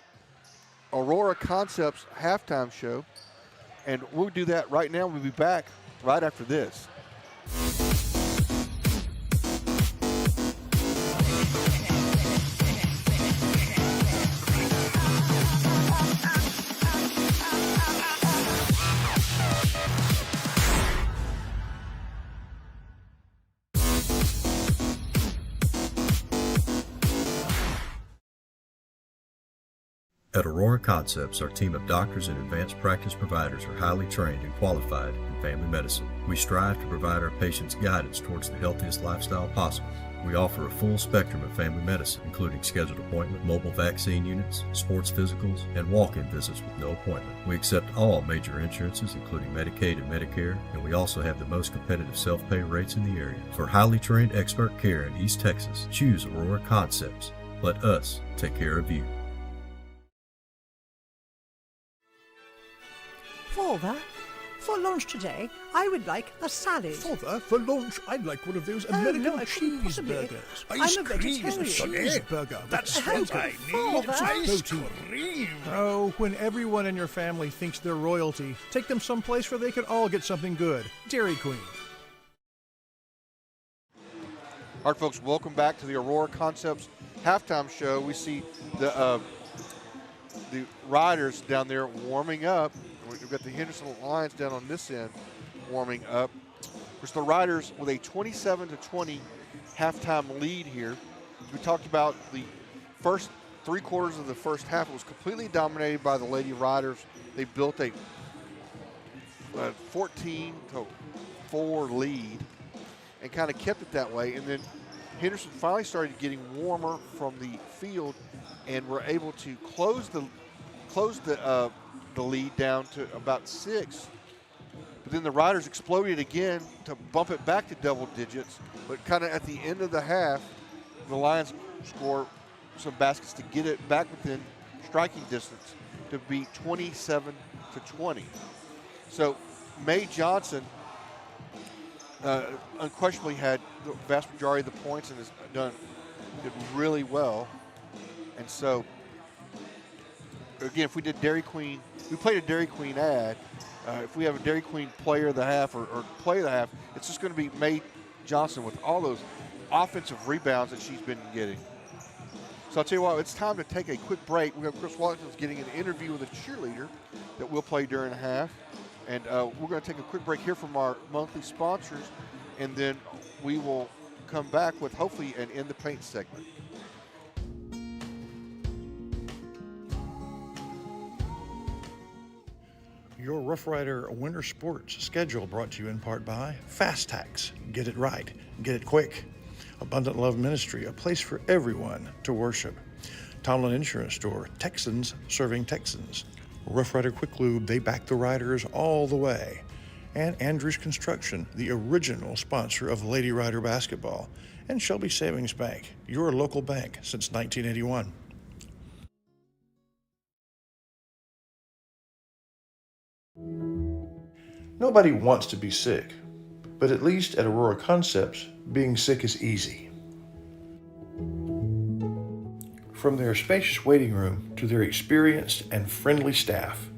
Aurora Concepts halftime show. And we'll do that right now. We'll be back right after this. At Aurora Concepts, our team of doctors and advanced practice providers are highly trained and qualified in family medicine. We strive to provide our patients guidance towards the healthiest lifestyle possible. We offer a full spectrum of family medicine, including scheduled appointment, mobile vaccine units, sports physicals, and walk-in visits with no appointment. We accept all major insurances, including Medicaid and Medicare, and we also have the most competitive self-pay rates in the area. For highly trained expert care in East Texas, choose Aurora Concepts. Let us take care of you. Father, for lunch today, I would like a salad. Father, for lunch, I'd like one of those no, American I couldn't possibly. cheeseburgers. I'm a vegetarian. Cheeseburger. That's what I need. Father. Ice cream. Oh, when everyone in your family thinks they're royalty, take them someplace where they can all get something good. Dairy Queen. All right, folks, welcome back to the Aurora Concepts halftime show. We see the Riders down there warming up. We've got the Henderson Lions down on this end warming up. Of course, the Riders with a 27-20 halftime lead here. We talked about the first 3 quarters of the first half. It was completely dominated by the Lady Riders. They built a 14-4 lead and kind of kept it that way. And then Henderson finally started getting warmer from the field and were able to close the lead down to about 6. But then the Riders exploded again to bump it back to double digits. But kind of at the end of the half, the Lions score some baskets to get it back within striking distance to be 27-20. So Mae Johnson unquestionably had the vast majority of the points and did really well. And so, again, if we did Dairy Queen, we played a Dairy Queen ad. If we have a Dairy Queen player of the half or play of the half, it's just going to be Mae Johnson with all those offensive rebounds that she's been getting. So I'll tell you what, it's time to take a quick break. We have Chris Washington's getting an interview with a cheerleader that we'll play during the half. And we're going to take a quick break here from our monthly sponsors, and then we will come back with hopefully an In the Paint segment. Your Rough Rider Winter Sports schedule brought to you in part by Fast Tax. Get it right. Get it quick. Abundant Love Ministry, a place for everyone to worship. Tomlin Insurance Store, Texans serving Texans. Rough Rider Quick Lube, they back the riders all the way. And Andrews Construction, the original sponsor of Lady Rider basketball. And Shelby Savings Bank, your local bank since 1981. Nobody wants to be sick, but at least at Aurora Concepts, being sick is easy. From their spacious waiting room to their experienced and friendly staff,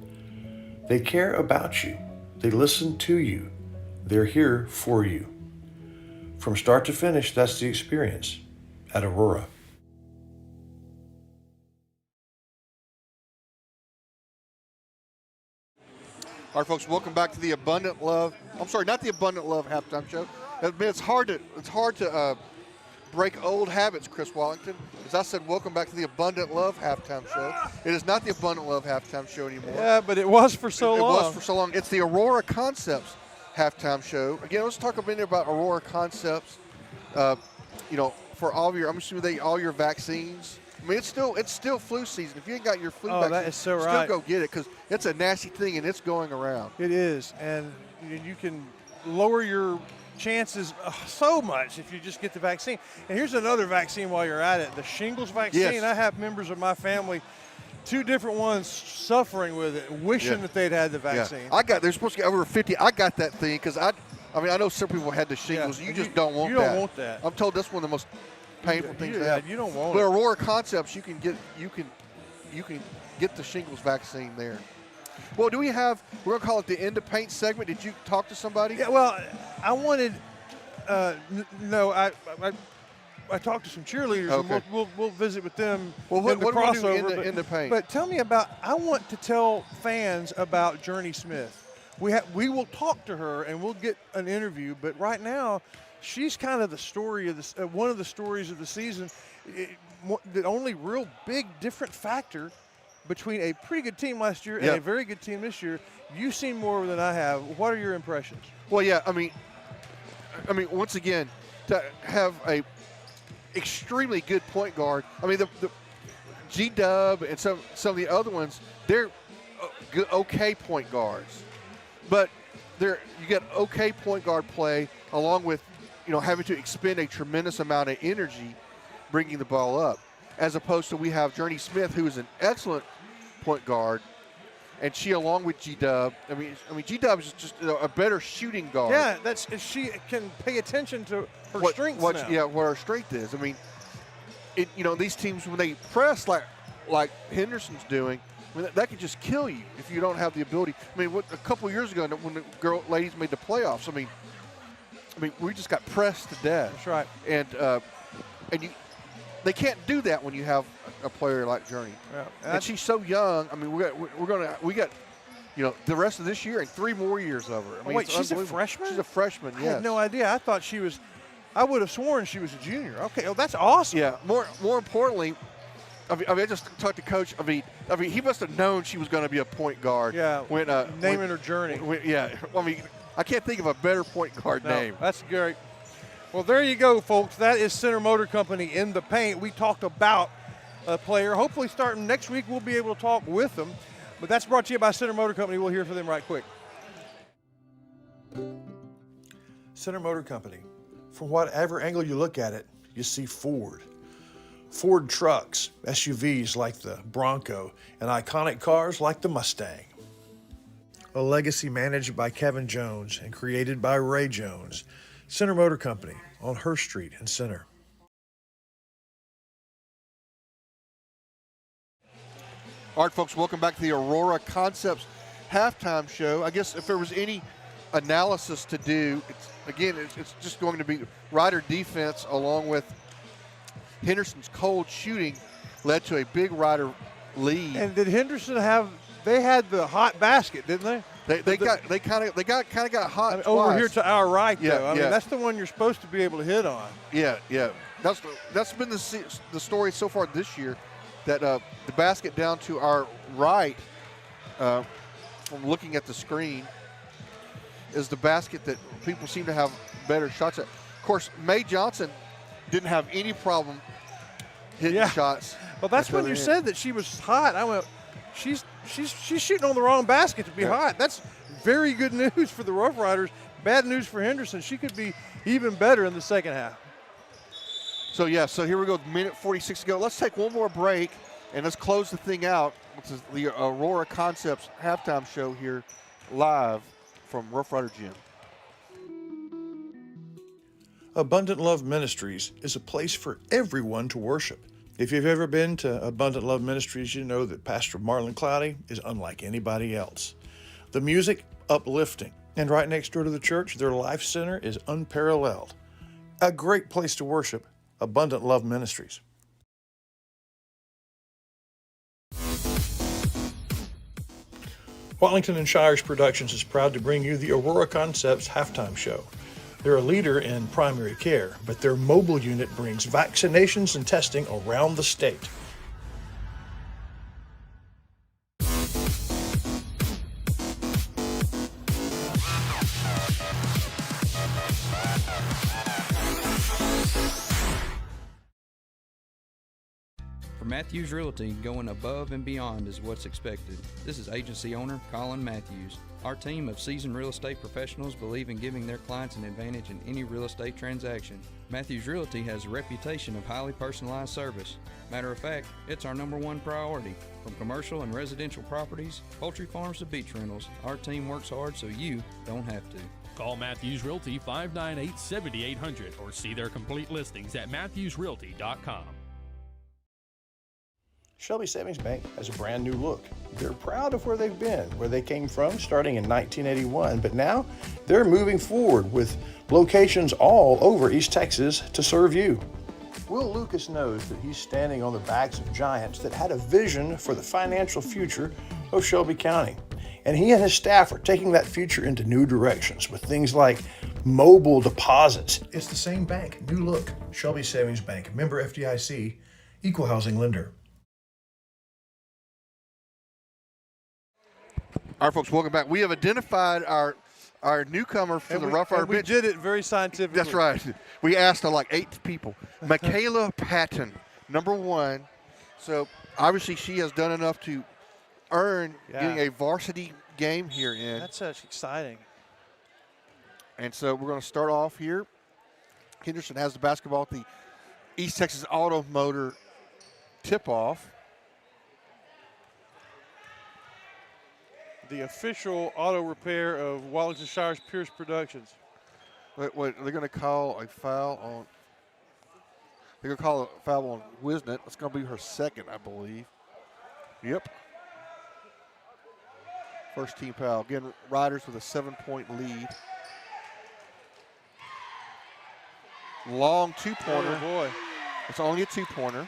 they care about you, they listen to you, they're here for you. From start to finish, that's the experience at Aurora. All right, folks, welcome back to the Abundant Love. I'm sorry, not the Abundant Love halftime show. It's hard to break old habits, Chris Wallington. As I said, welcome back to the Abundant Love halftime show. It is not the Abundant Love halftime show anymore. Yeah, but it was for so long. It was for so long. It's the Aurora Concepts halftime show. Again, let's talk a minute about Aurora Concepts. For all of your, I'm assuming all your vaccines. I mean, it's still flu season. If you ain't got your flu vaccine, that is so right. Still go get it because it's a nasty thing and it's going around. It is, and you can lower your chances so much if you just get the vaccine. And here's another vaccine while you're at it, the shingles vaccine. Yes. I have members of my family, 2 different ones suffering with it, wishing that they'd had the vaccine. Yeah. They're supposed to get over 50. I got that thing because I know some people had the shingles. Yeah. You just don't want that. You don't want that. I'm told that's one of the most painful things to have. You don't want but it. Aurora Concepts, you can get the shingles vaccine there. Well, we're going to call it the End of Paint segment. Did you talk to somebody? Yeah, well, I wanted, I talked to some cheerleaders, okay. and we'll visit with them in the crossover. Do in the paint? But tell me I want to tell fans about Journey Smith. We will talk to her, and we'll get an interview, but right now, she's kind of the story of this, one of the stories of the season. The only real big different factor between a pretty good team last year and a very good team this year. You've seen more than I have. What are your impressions? Well, yeah, I mean, once again, to have a extremely good point guard. I mean, the G-Dub and some of the other ones, they're okay point guards, but you get okay point guard play along with having to expend a tremendous amount of energy bringing the ball up, as opposed to we have Journey Smith, who is an excellent point guard, and she along with G-Dub. I mean, G-Dub is just a better shooting guard. Yeah, she can pay attention to her strengths now. Yeah, what her strength is. I mean, these teams when they press like Henderson's doing, I mean, that could just kill you if you don't have the ability. I mean, a couple of years ago when the ladies made the playoffs, I mean, we just got pressed to death. That's right. And they can't do that when you have a player like Journey. Yeah. And she's so young. I mean, we got the rest of this year and 3 more years of her. I mean, wait, she's a freshman? She's a freshman. I yes. had no idea. I thought she was. I would have sworn she was a junior. Okay, well, that's awesome. Yeah. More importantly, I just talked to Coach. I mean, he must have known she was going to be a point guard. Yeah. Naming her Journey. I mean, I can't think of a better point guard name. That's great. Well, there you go, folks. That is Center Motor Company in the paint. We talked about a player. Hopefully, starting next week, we'll be able to talk with them. But that's brought to you by Center Motor Company. We'll hear from them right quick. Center Motor Company. From whatever angle you look at it, you see Ford. Ford trucks, SUVs like the Bronco, and iconic cars like the Mustang. A legacy managed by Kevin Jones and created by Ray Jones. Center Motor Company on Hurst Street in Center. All right, folks, welcome back to the Aurora Concepts halftime show. I guess if there was any analysis to do, it's just going to be Rider defense along with Henderson's cold shooting led to a big Rider lead. And did Henderson they had the hot basket, didn't they? They kind of got hot. I mean, over here to our right, yeah, though. I mean, that's the one you're supposed to be able to hit on. Yeah. That's been the story so far this year, that the basket down to our right, from looking at the screen, is the basket that people seem to have better shots at. Of course, Mae Johnson didn't have any problem hitting shots. Well, that's when you said that she was hot. I went, she's shooting on the wrong basket to be hot. That's very good news for the Rough Riders. Bad news for Henderson. She could be even better in the second half. So here we go, minute 46 to go. Let's take one more break, and let's close the thing out. This is the Aurora Concepts halftime show here live from Rough Rider Gym. Abundant Love Ministries is a place for everyone to worship. If you've ever been to Abundant Love Ministries, you know that Pastor Marlon Cloudy is unlike anybody else. The music, uplifting. And right next door to the church, their life center is unparalleled. A great place to worship, Abundant Love Ministries. Watlington and Shires Productions is proud to bring you the Aurora Concepts halftime show. They're a leader in primary care, but their mobile unit brings vaccinations and testing around the state. For Matthews Realty, going above and beyond is what's expected. This is agency owner Colin Matthews. Our team of seasoned real estate professionals believe in giving their clients an advantage in any real estate transaction. Matthews Realty has a reputation of highly personalized service. Matter of fact, it's our #1 priority. From commercial and residential properties, poultry farms to beach rentals, our team works hard so you don't have to. Call Matthews Realty 598-7800 or see their complete listings at matthewsrealty.com. Shelby Savings Bank has a brand new look. They're proud of where they've been, where they came from starting in 1981, but now they're moving forward with locations all over East Texas to serve you. Will Lucas knows that he's standing on the backs of giants that had a vision for the financial future of Shelby County. And he and his staff are taking that future into new directions with things like mobile deposits. It's the same bank, new look. Shelby Savings Bank, member FDIC, equal housing lender. All right, folks, welcome back. We have identified our newcomer for the Rough Rider bench. We did it very scientifically. That's right. We asked like 8 people. Michaela Patton, #1. So obviously she has done enough to earn getting a varsity game here in. That's exciting. And so we're going to start off here. Henderson has the basketball at the East Texas Automotor tip-off. the official auto repair of Wallington Shire's Pierce Productions. Wait, they're going to call a foul on. They're going to call a foul on Wisnett. It's going to be her second, I believe. Yep. First team foul. Again, Riders with a 7-point lead. Long two-pointer. Oh, boy. It's only a two-pointer.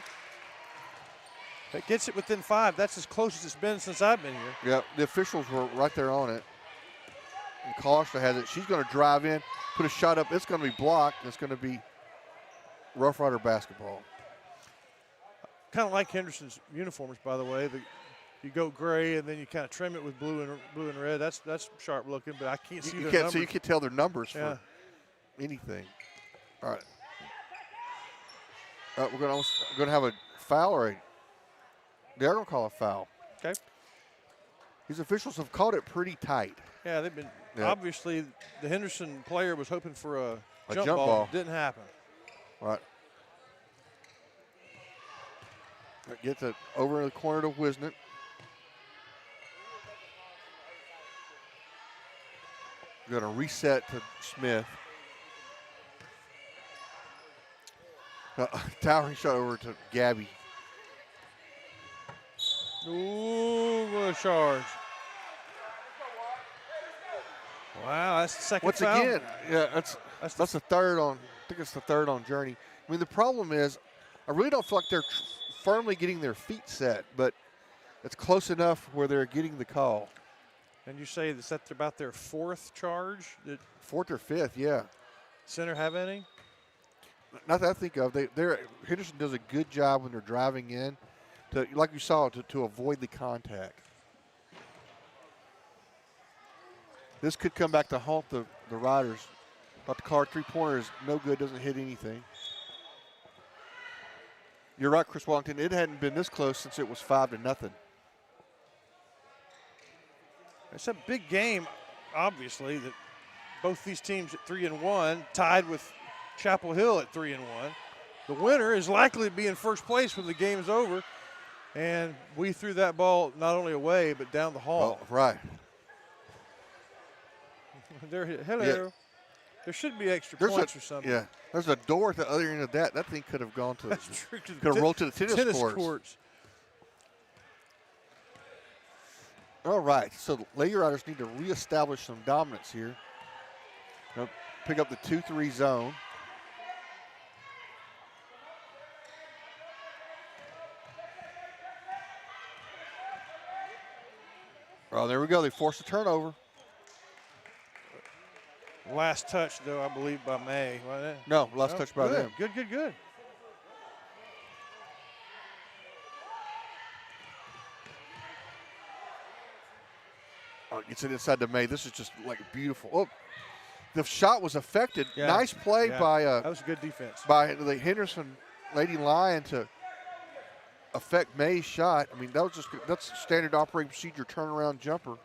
That gets it within 5. That's as close as it's been since I've been here. Yeah, the officials were right there on it. And Costa has it. She's going to drive in, put a shot up. It's going to be blocked. It's going to be Rough Rider basketball. Kind of like Henderson's uniforms, by the way. You go gray and then you kind of trim it with blue and red. That's sharp looking, but I can't see their numbers. So you can't tell their numbers yeah. for anything. All right. We're going to have a foul or they're going to call a foul. Okay. These officials have called it pretty tight. Yeah, they've been. Yeah. Obviously, the Henderson player was hoping for a jump ball. Didn't happen. All right. That gets it over in the corner to Wisnett. Going to reset to Smith. Towering shot over to Gabby. Ooh, what a charge. Wow, that's the second Once foul. again, yeah, that's the third on, I think it's the third on Journey. I mean, the problem is, I really don't feel like they're firmly getting their feet set, but it's close enough where they're getting the call. And you say that's about their fourth charge? Fourth or fifth, yeah. Center have any? Not that I think of. Henderson does a good job when they're driving in, like you saw, to avoid the contact. This could come back to haunt the Riders. But the card three-pointer is no good, doesn't hit anything. You're right, Chris Wallington. It hadn't been this close since it was 5-0. It's a big game, obviously, that both these teams at 3-1, tied with Chapel Hill at 3-1. The winner is likely to be in first place when the game is over. And we threw that ball not only away, but down the hall. Oh, right. Hello. Yeah. There should be extra points or something. Yeah. There's a door at the other end of that. That thing could have gone to That's true. Could have rolled to the tennis courts. All right. So the Lady Riders need to reestablish some dominance here. They'll pick up the 2-3 zone. Oh, there we go. They forced a turnover. Last touch, though, I believe, by May. Wasn't it? No, last touch by them. Good. Oh, gets it inside to May. This is just like beautiful. Oh, the shot was affected. Yeah. Nice play by that was good defense by the Henderson Lady Lion to affect May's shot. I mean, that's standard operating procedure turnaround jumper.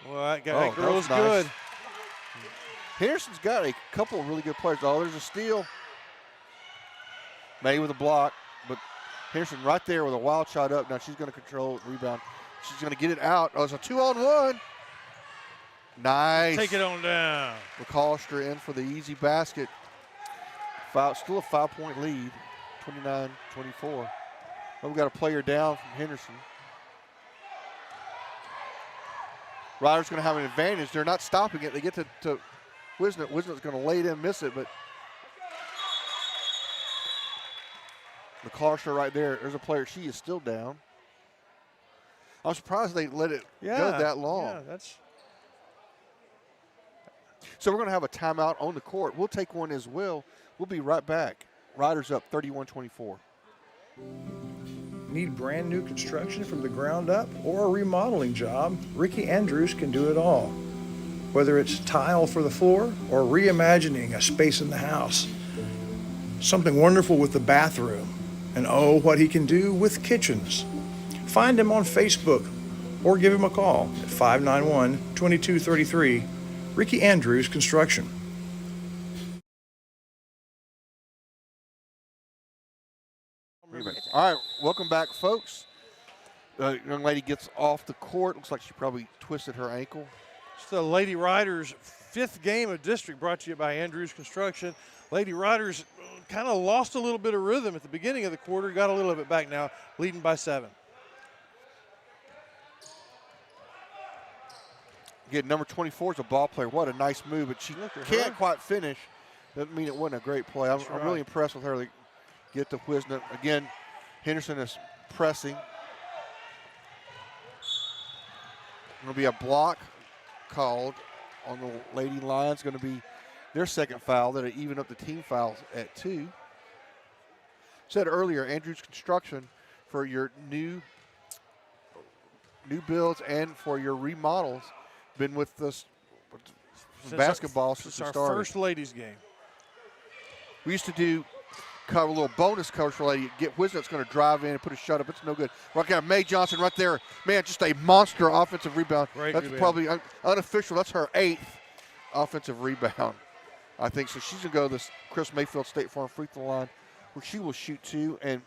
Well, that girl's good. Nice. Henderson's got a couple of really good players. Oh, there's a steal. May with a block, but Henderson right there with a wild shot up. Now she's going to control rebound. She's going to get it out. Oh, it's a 2-on-1. Nice. Take it on down. McCollister in for the easy basket. Still a 5-point lead, 29-24. Well, we've got a player down from Henderson. Riders going to have an advantage. They're not stopping it. They get to Wisnett. Wisnett's going to lay it in, miss it, but McCollister right there. There's a player. She is still down. I'm surprised they let it go that long. Yeah, that's. So we're going to have a timeout on the court. We'll take one as well. We'll be right back. Riders up 31-24. Need brand new construction from the ground up or a remodeling job? Ricky Andrews can do it all. Whether it's tile for the floor or reimagining a space in the house. Something wonderful with the bathroom. And oh, what he can do with kitchens. Find him on Facebook or give him a call at 591-2233. Ricky Andrews Construction. All All right, welcome back, folks. The young lady gets off the court. Looks like she probably twisted her ankle. It's the Lady Riders' 5th game of district, brought to you by Andrews Construction. Lady Riders kind of lost a little bit of rhythm at the beginning of the quarter, got a little of it back now, leading by 7. Again, number 24 is a ball player. What a nice move, but she can't quite finish. Doesn't mean it wasn't a great play. I'm really impressed with her to get to Wisnut. Again, Henderson is pressing. Going to be a block called on the Lady Lions. Going to be their second foul. That'll even up the team fouls at 2. Said earlier, Andrews Construction, for your new builds and for your remodels, been with us basketball since our started. First ladies game. We used to do a little bonus coverage for lady. Wisnut's going to drive in and put a shot up. It's no good. Right now, Mae Johnson right there. Man, just a monster offensive rebound. That's probably unofficial. That's her 8th offensive rebound, I think. So she's going to go to this Chris Mayfield State Farm free throw line where she will shoot 2. And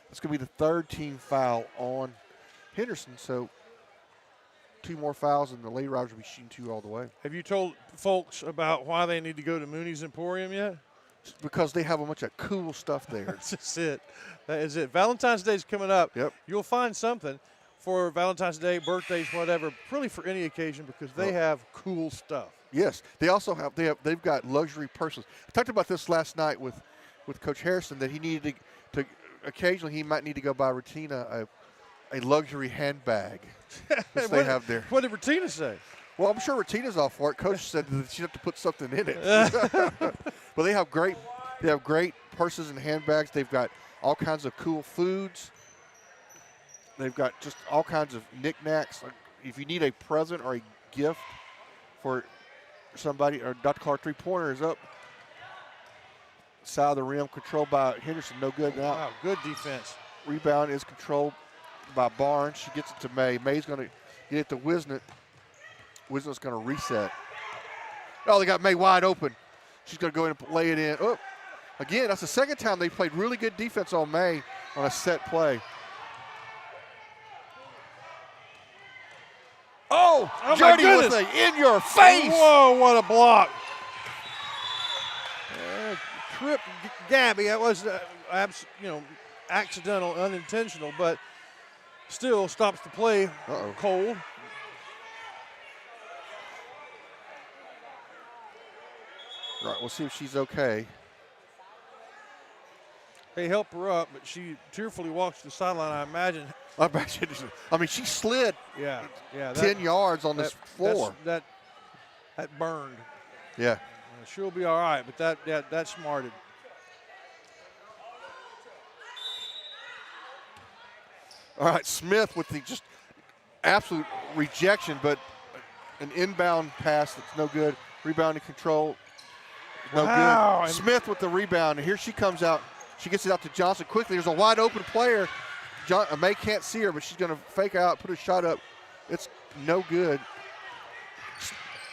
it's going to be the 3rd team foul on Henderson. So 2 more fouls, and the Lady Riders will be shooting 2 all the way. Have you told folks about why they need to go to Mooney's Emporium yet? It's because they have a bunch of cool stuff there. That's just it. That is it. Valentine's Day is coming up. Yep. You'll find something for Valentine's Day, birthdays, whatever, really for any occasion, because they have cool stuff. Yes. They also they've got luxury purses. I talked about this last night with Coach Harrison, that he needed to occasionally he might need to go buy Retina a luxury handbag that they have there. What did Retina say? Well, I'm sure Retina's all for it. Coach said that she'd have to put something in it. But they have great purses and handbags. They've got all kinds of cool foods. They've got just all kinds of knickknacks. If you need a present or a gift for somebody, or Dr. Clark three-pointer is up. Side of the rim, controlled by Henderson. No good now. Wow, good defense. Rebound is controlled by Barnes. She gets it to May. May's going to get it to Wisnut. Wisnut's going to reset. Oh, they got May wide open. She's going to go in and lay it in. Oh, again, that's the second time they played really good defense on May on a set play. Oh Jody with an in-your face. Whoa, what a block. Trip Gabby. That was, accidental, unintentional, but still stops the play. Cold. Right, we'll see if she's okay. They help her up, but she tearfully walks to the sideline, I imagine. I mean, she slid 10 yards on this floor. That burned. Yeah. She'll be all right, but that smarted. All right, Smith with the just absolute rejection, but an inbound pass that's no good. Rebounding control, no good. Smith with the rebound, and here she comes out. She gets it out to Johnson quickly. There's a wide open player. May can't see her, but she's going to fake out, put a shot up. It's no good.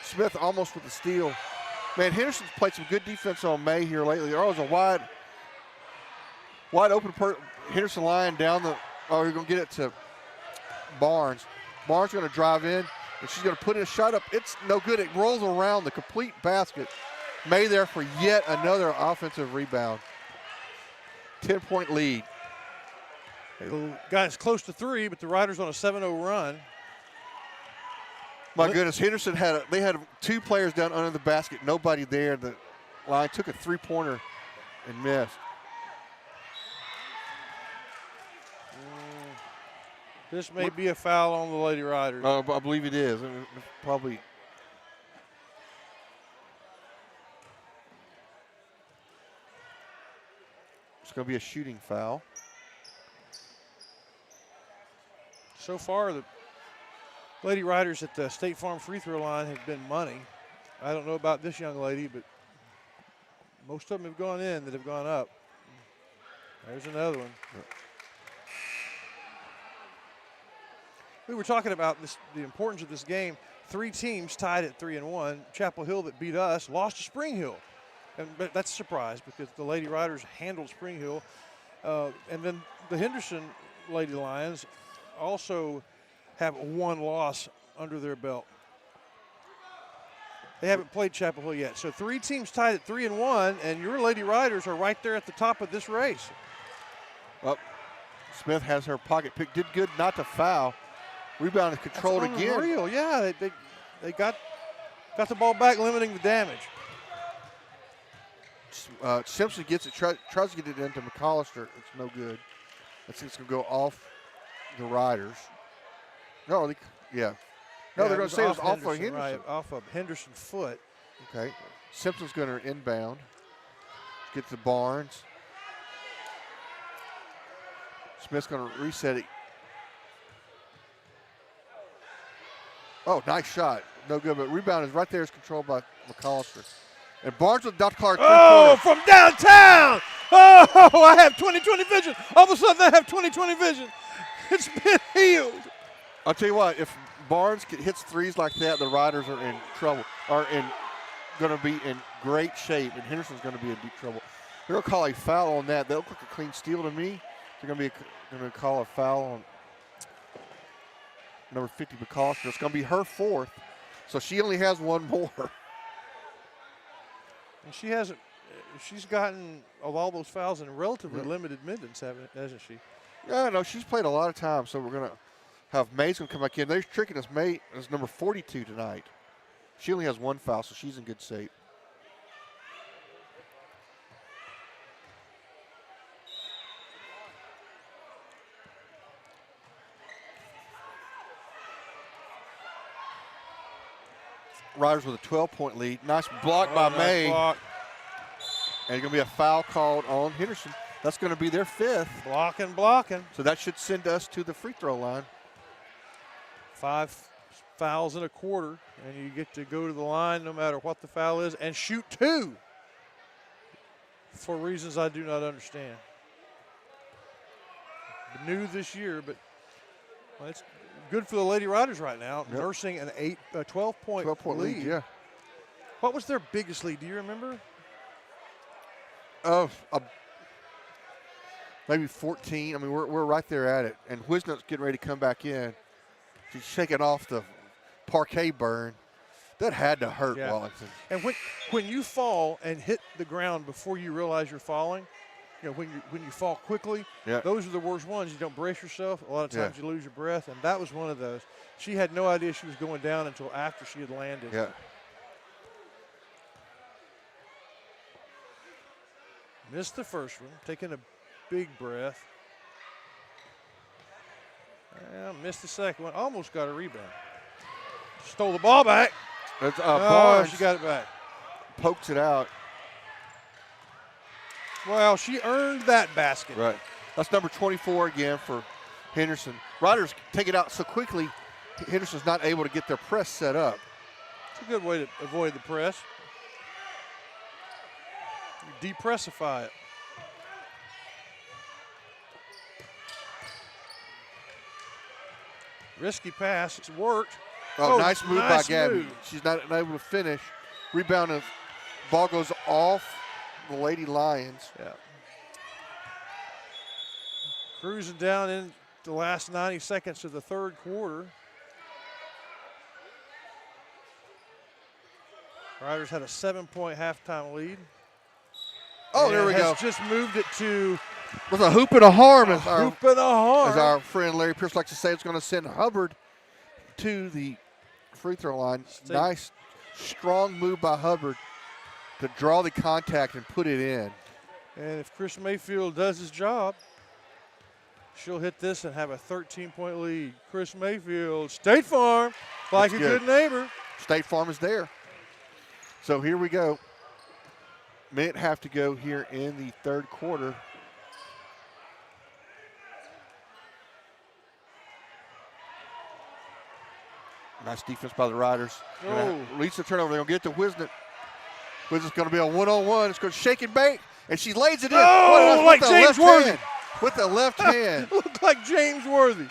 Smith almost with the steal. Man, Henderson's played some good defense on May here lately. There was a wide open Henderson lying down the. Oh, you're going to get it to Barnes. Barnes going to drive in, and she's going to put in a shot up. It's no good. It rolls around the complete basket. May there for yet another offensive rebound. 10-point lead. Got as close to 3, but the Riders on a 7-0 run. My goodness, Henderson had 2 players down under the basket. Nobody there. The line took a 3-pointer and missed. This may be a foul on the Lady Riders. I believe it is. Probably. It's going to be a shooting foul. So far, the Lady Riders at the State Farm free throw line have been money. I don't know about this young lady, but most of them have gone in that have gone up. There's another one. We were talking about the importance of this game. 3 teams tied at 3-1. Chapel Hill that beat us lost to Spring Hill. But that's a surprise because the Lady Riders handled Spring Hill. And then the Henderson Lady Lions also have one loss under their belt. They haven't played Chapel Hill yet. So 3 teams tied at 3-1, and your Lady Riders are right there at the top of this race. Well, Smith has her pocket pick. Did good not to foul. Rebound is controlled again. Unreal, yeah. They got the ball back, limiting the damage. Simpson gets it, tries to get it into McAllister. It's no good. I think it's going to go off the Riders. No, yeah. No, they're going to say it was off of Henderson. Right, off of Henderson foot. Okay. Simpson's going to inbound. Get to Barnes. Smith's going to reset it. Oh, nice shot. No good, but rebound is right there. Is controlled by McAllister. And Barnes with Dr. Clark. Oh, from downtown. Oh, I have 20/20 vision. All of a sudden, I have 20/20 vision. It's been healed. I'll tell you what, if Barnes hits threes like that, the Riders are in trouble, going to be in great shape, and Henderson's going to be in deep trouble. They're going to call a foul on that. That looked like a clean steal to me. They're going to call a foul on number 50, McAllister. It's going to be her 4th, so she only has one more. And she's gotten all those fouls in relatively limited minutes, hasn't she? Yeah, no, she's played a lot of time, so we're going to have May's going to come back in. They're tricking us. May is number 42 tonight. She only has one foul, so she's in good shape. Riders with a 12-point lead. Nice block by May. Block. And it's going to be a foul called on Henderson. That's going to be their 5th. Blocking. So that should send us to the free throw line. 5 fouls in a quarter, and you get to go to the line no matter what the foul is and shoot 2 for reasons I do not understand. New this year, but it's good for the Lady Riders right now, nursing an 12-point lead. Yeah. What was their biggest lead? Do you remember? Maybe 14. I mean, we're right there at it. And Wisnut's getting ready to come back in. She's shaking off the parquet burn. That had to hurt Wallington. And when you fall and hit the ground before you realize you're falling, when you fall quickly, those are the worst ones. You don't brace yourself. A lot of times you lose your breath, and that was one of those. She had no idea she was going down until after she had landed. Yeah. Missed the first one, taking a big breath. Missed the second one, almost got a rebound. Stole the ball back. Barnes, she got it back. Pokes it out. Well, she earned that basket. Right. That's number 24 again for Henderson. Riders take it out so quickly, Henderson's not able to get their press set up. It's a good way to avoid the press. You depressify it. Risky pass. It's worked. Oh, nice move by Gabby. Move. She's not able to finish. Rebound and ball goes off the Lady Lions. Yeah. Cruising down in the last 90 seconds of the third quarter. Riders had a 7-point halftime lead. Oh, there we go. Just moved it to with a hoop and a harm. As our friend Larry Pierce likes to say, it's going to send Hubbard to the free throw line. Nice, strong move by Hubbard to draw the contact and put it in. And if Chris Mayfield does his job, she'll hit this and have a 13-point lead. Chris Mayfield, State Farm, like a good neighbor. State Farm is there. So here we go. Minute have to go here in the third quarter. Nice defense by the Riders. Release the turnover. They're going to get to Wisnut. Wisnut's going to be a one-on-one. It's going to shake and bake, and she lays it in. Oh, like James Worthy. With the left hand. Looked like James Worthy.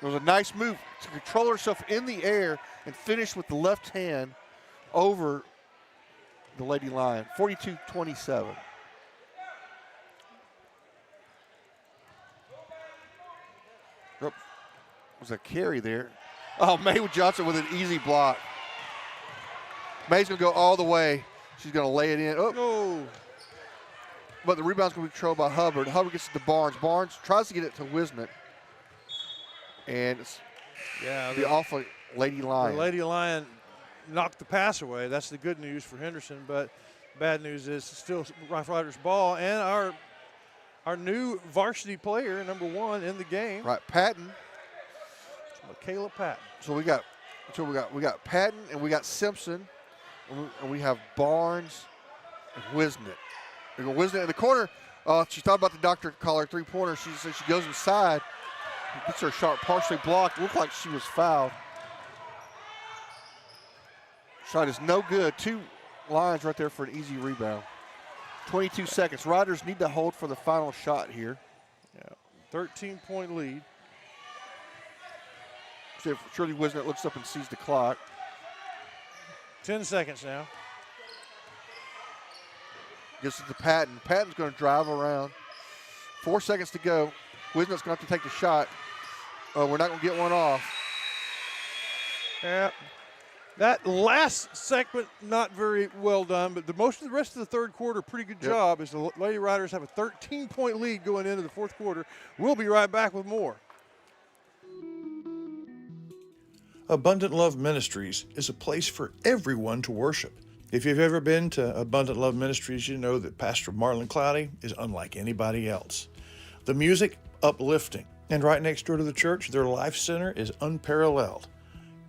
It was a nice move to control herself in the air and finish with the left hand over the Lady Lion. 42-27. was a carry there. Oh, May Johnson with an easy block. May's going to go all the way. She's going to lay it in. Oh. No. But the rebound's going to be controlled by Hubbard. Hubbard gets it to Barnes. Barnes tries to get it to Wisnett. And it's the awful Lady Lion. The Lady Lion knocked the pass away. That's the good news for Henderson, but bad news is it's still Rough Riders ball, and our new varsity player, number 1 in the game. Right, Patton. Michaela Patton. So we got Patton and we got Simpson, and we have Barnes and Wisnett. We got Wisnett in the corner. She thought about the doctor call her 3-pointer. She said she goes inside, gets her shot partially blocked. Looked like she was fouled. Shot is no good. 2 lines right there for an easy rebound. 22 seconds. Riders need to hold for the final shot here. Yeah, 13-point lead. Shirley Wisnett looks up and sees the clock. 10 seconds now. Gets it to Patton. Patton's going to drive around. 4 seconds to go. Wisnett's going to have to take the shot. We're not going to get one off. Yeah. That last segment, not very well done, but most of the rest of the third quarter, pretty good job, as the Lady Riders have a 13-point lead going into the fourth quarter. We'll be right back with more. Abundant Love Ministries is a place for everyone to worship. If you've ever been to Abundant Love Ministries, you know that Pastor Marlon Cloudy is unlike anybody else. The music, uplifting. And right next door to the church, their Life Center is unparalleled.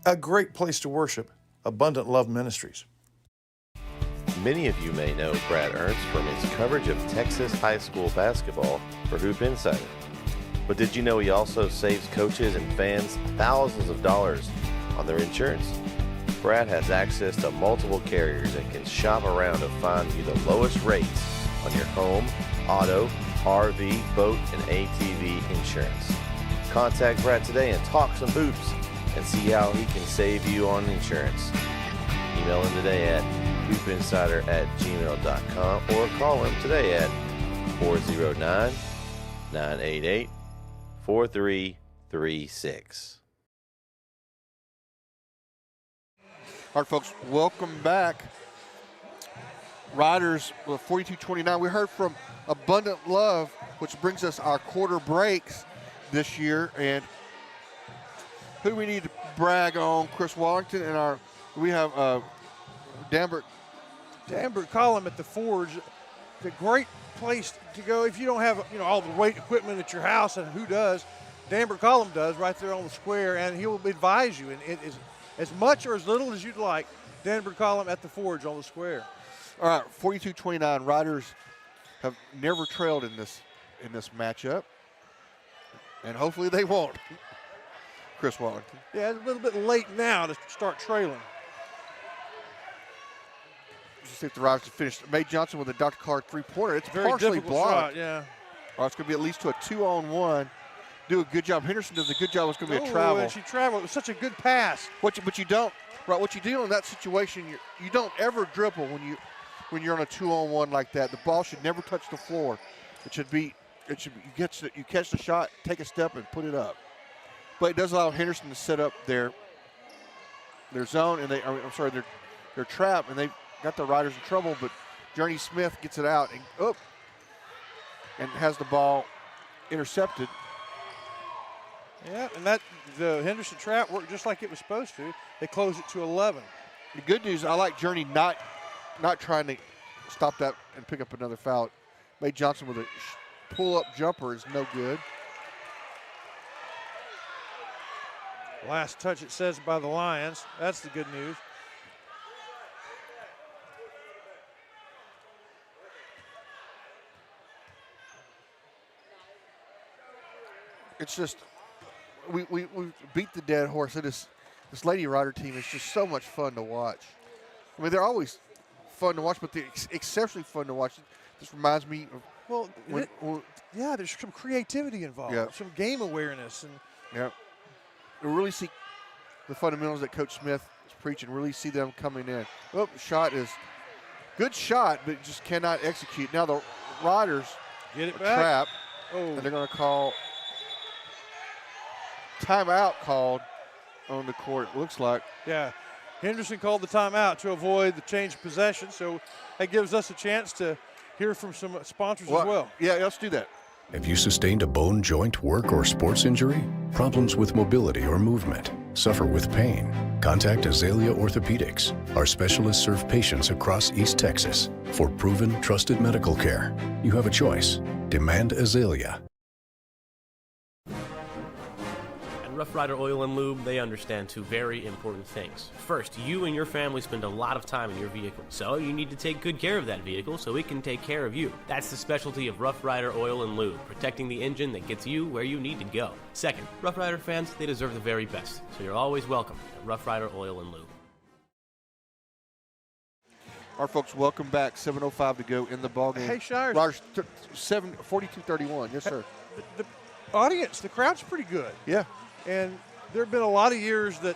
A great place to worship, Abundant Love Ministries. Many of you may know Brad Ernst from his coverage of Texas high school basketball for Hoop Insider. But did you know he also saves coaches and fans thousands of dollars on their insurance? Brad has access to multiple carriers and can shop around to find you the lowest rates on your home, auto, RV, boat, and ATV insurance. Contact Brad today and talk some hoops and see how he can save you on insurance. Email him today at hoopinsider@gmail.com or call him today at 409-988-4336. All right, folks, welcome back. Riders with 42-29. We heard from Abundant Love, which brings us our quarter breaks this year. And who do we need to brag on? Chris Wallington and we have Danbert Column at the Forge. It's a great place to go if you don't have all the weight equipment at your house, and who does? Danbert Column does, right there on the square, and he will advise you. And it is as much or as little as you'd like. Danbert Column at the Forge on the square. All right, 42-29. Riders have never trailed in this matchup, and hopefully they won't. Chris Wallington. Yeah, it's a little bit late now to start trailing. Just see if the Riders can finish. May Johnson with a Dr. Clark 3-pointer. It's very partially difficult blocked. shot, yeah. Or it's going to be at least to a 2-on-1. Do a good job. Henderson does a good job. It's going to be a travel. And she traveled. It was such a good pass. But you don't. Right, what you do in that situation, you don't ever dribble when you're on a 2-on-1 like that. The ball should never touch the floor. It should be you catch the shot, take a step, and put it up. But it does allow Henderson to set up their zone and their trap, and they got the Riders in trouble. But Journey Smith gets it out and has the ball intercepted. Yeah, and the Henderson trap worked just like it was supposed to. They closed it to 11. The good news, I like Journey not trying to stop that and pick up another foul. May Johnson with a pull-up jumper is no good. Last touch, it says, by the Lions. That's the good news. It's just we beat the dead horse. This Lady Rider team is just so much fun to watch. I mean, they're always fun to watch, but they're exceptionally fun to watch. This reminds me of there's some creativity involved, some game awareness, and we really see the fundamentals that Coach Smith is preaching. Really see them coming in. Oh, shot is good shot, but just cannot execute. Now the Riders get it a back. Trap, and they're going to call timeout called on the court, it looks like. Yeah. Henderson called the timeout to avoid the change of possession, so that gives us a chance to hear from some sponsors as well. Yeah, let's do that. Have you sustained a bone, joint, work, or sports injury? Problems with mobility or movement? Suffer with pain? Contact Azalea Orthopedics. Our specialists serve patients across East Texas. For proven, trusted medical care, you have a choice. Demand Azalea. Rough Rider Oil and Lube, they understand two very important things. First, you and your family spend a lot of time in your vehicle, so you need to take good care of that vehicle so it can take care of you. That's the specialty of Rough Rider Oil and Lube, protecting the engine that gets you where you need to go. Second, Rough Rider fans, they deserve the very best, so you're always welcome at Rough Rider Oil and Lube. Our folks, welcome back. 7:05 to go in the ballgame. Hey, Shires. Rogers, 42-31. Yes, sir. The audience, the crowd's pretty good. Yeah. And there have been a lot of years that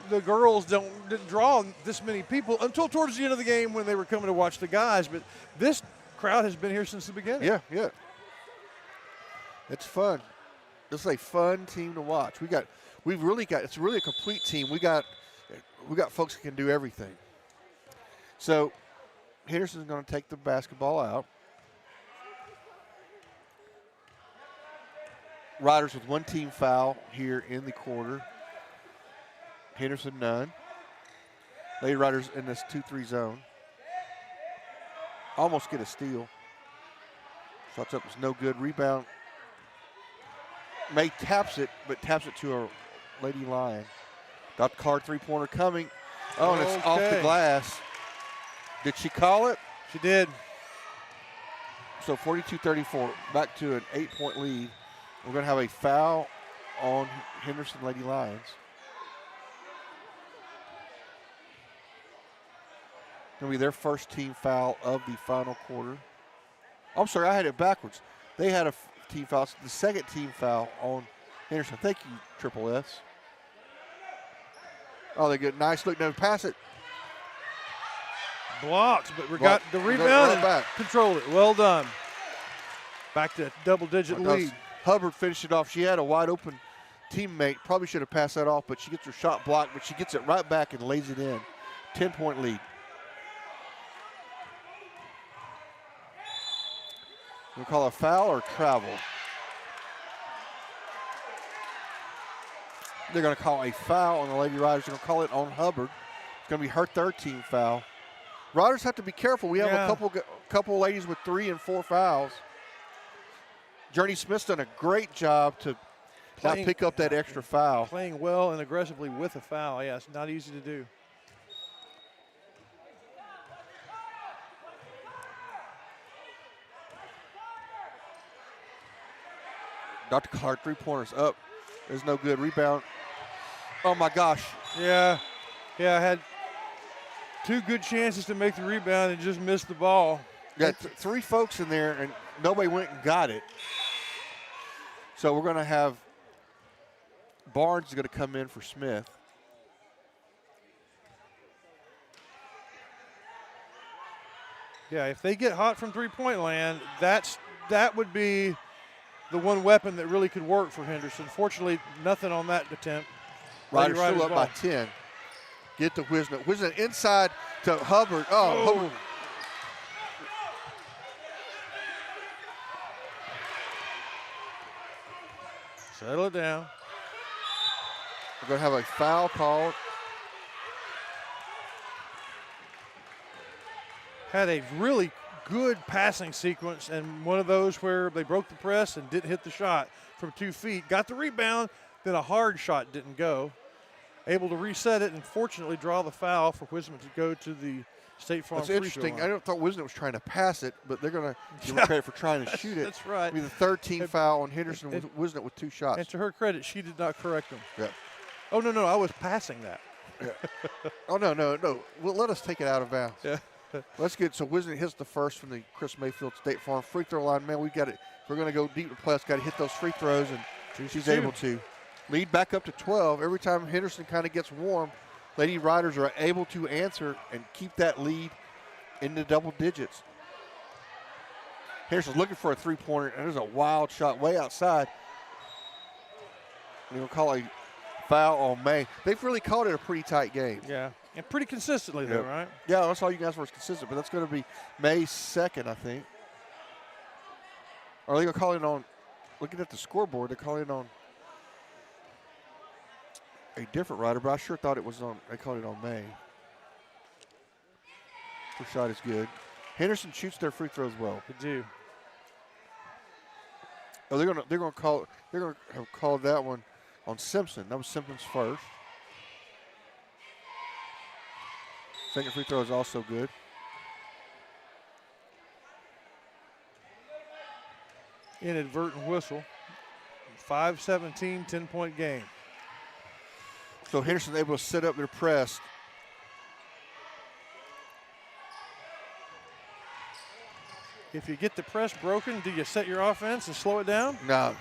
the girls didn't draw this many people until towards the end of the game when they were coming to watch the guys. But this crowd has been here since the beginning. Yeah, yeah. It's fun. This is a fun team to watch. It's really a complete team. We got folks that can do everything. So Henderson's going to take the basketball out. Riders with one team foul here in the quarter. Henderson none. Lady Riders in this 2-3 zone. Almost get a steal. Shots up was no good. Rebound. May taps it, but taps it to a Lady Lion. Got the card three-pointer coming. Oh, and it's off the glass. Did she call it? She did. So 42-34, back to an 8-point lead. We're going to have a foul on Henderson Lady Lions. Going to be their first team foul of the final quarter. I'm sorry, I had it backwards. They had a team foul, the second team foul on Henderson. Thank you, Triple S. Oh, they get a nice look. Now pass it. Blocked, but we got the rebound and controlled it. Well done. Back to double-digit lead. Hubbard finished it off. She had a wide-open teammate. Probably should have passed that off, but she gets her shot blocked, but she gets it right back and lays it in. 10-point lead. We'll call a foul or travel. They're going to call a foul on the Lady Riders. They're going to call it on Hubbard. It's going to be her third team foul. Riders have to be careful. We have a couple ladies with 3 and 4 fouls. Journey Smith's done a great job to not pick up that extra foul. Playing well and aggressively with a foul. Yeah, it's not easy to do. Dr. Clark, 3-pointers up. There's no good. Rebound. Oh, my gosh. Yeah, I had 2 good chances to make the rebound and just missed the ball. Got 3 folks in there, and nobody went and got it. So we're going to have Barnes is going to come in for Smith. Yeah, if they get hot from three-point land, that would be the one weapon that really could work for Henderson. Fortunately, nothing on that attempt. Riders still up by 10. Get to Wisner. Wisner inside to Hubbard. Oh, Hubbard. Settle it down. We're going to have a foul called. Had a really good passing sequence, and one of those where they broke the press and didn't hit the shot from 2 feet. Got the rebound, then a hard shot didn't go. Able to reset it and fortunately draw the foul for Wisman to go to the State Farm free throw line. That's interesting. I thought Wisman was trying to pass it, but they're going to give him credit for trying to shoot it. That's right. It'll be the third team foul on Henderson with Wisman with 2 shots. And to her credit, she did not correct him. Yeah. Oh, no, I was passing that. Yeah. Oh, no. Well, let us take it out of bounds. Yeah. Let's get so Wisman hits the first from the Chris Mayfield State Farm free throw line. Man, we got it. We're going to go deep to play. Got to hit those free throws, and she's able to. Lead back up to 12. Every time Henderson kind of gets warm, Lady Riders are able to answer and keep that lead into double digits. Henderson's looking for a three-pointer, and there's a wild shot way outside. They're going to call a foul on May. They've really called it a pretty tight game. Yeah, and pretty consistently, though, right? Yeah, that's all you guys were consistent, but that's going to be May's second, I think. Or are they going to call it on, looking at the scoreboard, they're calling it on a different rider, but I sure thought it was on, they called it on May. First shot is good. Henderson shoots their free throws well. They do. Oh, they're going to have called that one on Simpson. That was Simpson's first. Second free throw is also good. Inadvertent whistle. 5-17, 10-point game. So Henderson's able to set up their press. If you get the press broken, do you set your offense and slow it down? No.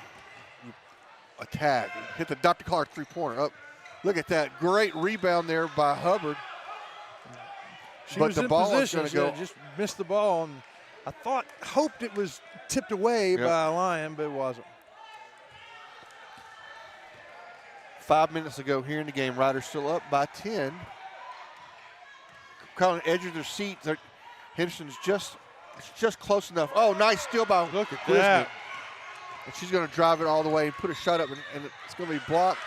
Attack. Hit the Dr. Clark three-pointer. Up. Look at that. Great rebound there by Hubbard. She but was the in ball position, is going to go. just missed the ball. And I hoped it was tipped away by a Lion, but it wasn't. 5 minutes ago here in the game, Riders still up by 10. Kind of edge of their seat. Henderson's just close enough. Oh, nice steal by Look at Wisnick. that. And she's going to drive it all the way and put a shot up, and it's going to be blocked.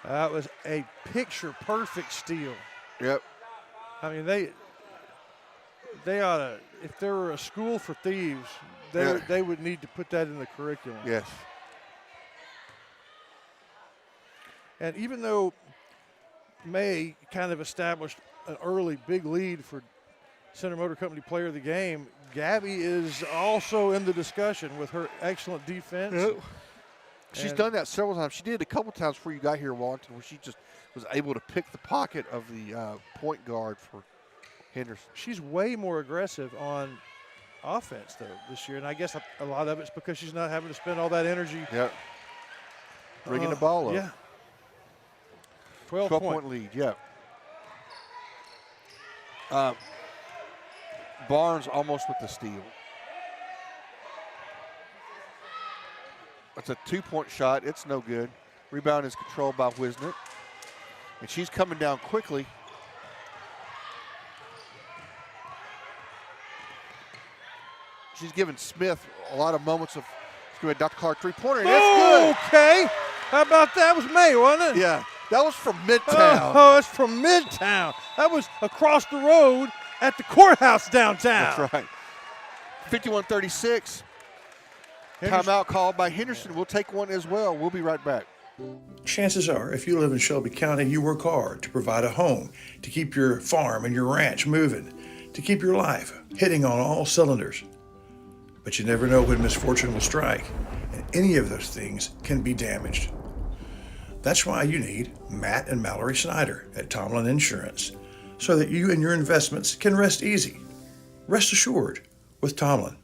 That was a picture-perfect steal. Yep. I mean, they ought to, if there were a school for thieves, they would need to put that in the curriculum. Yes. And even though May kind of established an early big lead for Center Motor Company Player of the Game, Gabby is also in the discussion with her excellent defense. Yep. She's done that several times. She did it a couple times before you got here, Washington, where she just was able to pick the pocket of the point guard for Henderson. She's way more aggressive on offense, though, this year. And I guess a lot of it's because she's not having to spend all that energy. Yep. Bringing the ball up. Yeah. 12-point lead, yeah. Barnes almost with the steal. That's a 2-point shot. It's no good. Rebound is controlled by Wisnick. And she's coming down quickly. She's giving Smith a lot of moments of, let's go ahead, Dr. Clark three-pointer. That's good. Okay. How about that? Was May, wasn't it? Yeah. That was from Midtown. Oh, it's from Midtown. That was across the road at the courthouse downtown. That's right. 51-36. Timeout called by Henderson. We'll take one as well. We'll be right back. Chances are, if you live in Shelby County, you work hard to provide a home, to keep your farm and your ranch moving, to keep your life hitting on all cylinders. But you never know when misfortune will strike, and any of those things can be damaged. That's why you need Matt and Mallory Snyder at Tomlin Insurance, so that you and your investments can rest easy. Rest assured with Tomlin.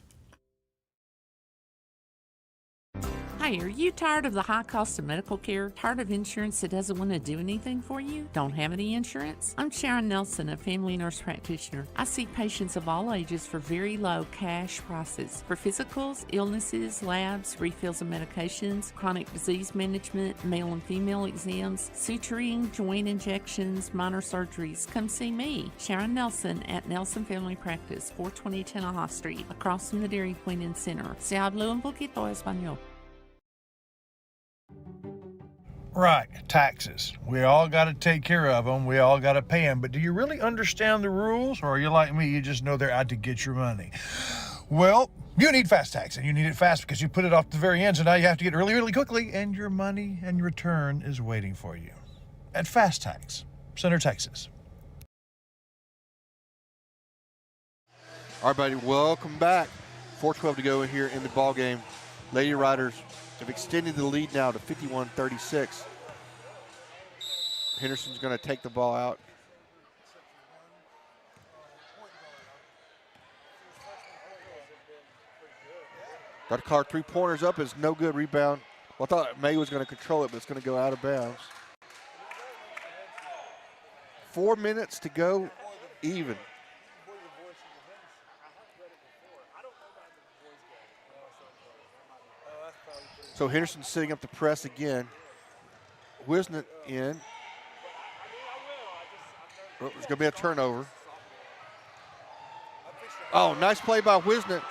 Hi, are you tired of the high cost of medical care? Tired of insurance that doesn't want to do anything for you? Don't have any insurance? I'm Sharon Nelson, a family nurse practitioner. I see patients of all ages for very low cash prices for physicals, illnesses, labs, refills of medications, chronic disease management, male and female exams, suturing, joint injections, minor surgeries. Come see me, Sharon Nelson at Nelson Family Practice, 420 Tennaha Street, across from the Dairy Queen and Center. Se habla un poquito español. Right, taxes. We all got to take care of them. We all got to pay them. But do you really understand the rules? Or are you like me, you just know they're out to get your money? Well, you need fast tax, and you need it fast because you put it off to the very end, so now you have to get it really, really quickly, and your money and your return is waiting for you. At Fast Tax, Center, Texas. All right, buddy, welcome back. 4:12 to go here in the ball game. Lady Riders have extended the lead now to 51-36. Henderson's going to take the ball out. Dr. Clark three-pointers up is no good. Rebound. Well, I thought May was going to control it, but it's going to go out of bounds. 4 minutes to go even. So Henderson setting up the press again. Wisnett in. Oh, there's going to be a turnover. Oh, nice play by Wisnett.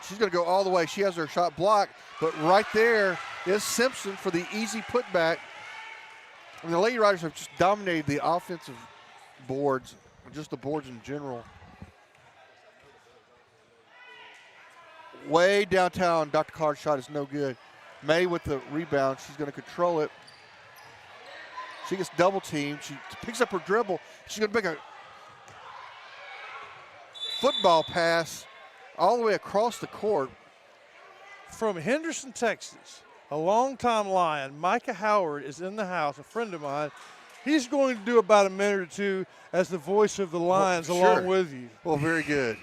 She's going to go all the way. She has her shot blocked, but right there is Simpson for the easy putback. I mean, the Lady Riders have just dominated the offensive boards, just the boards in general. Way downtown, Dr. Carr's shot is no good. May with the rebound. She's going to control it. She gets double teamed. She picks up her dribble. She's going to make a football pass all the way across the court. From Henderson, Texas, a longtime Lion, Micah Howard is in the house, a friend of mine. He's going to do about a minute or two as the voice of the Lions along with you. Well, very good.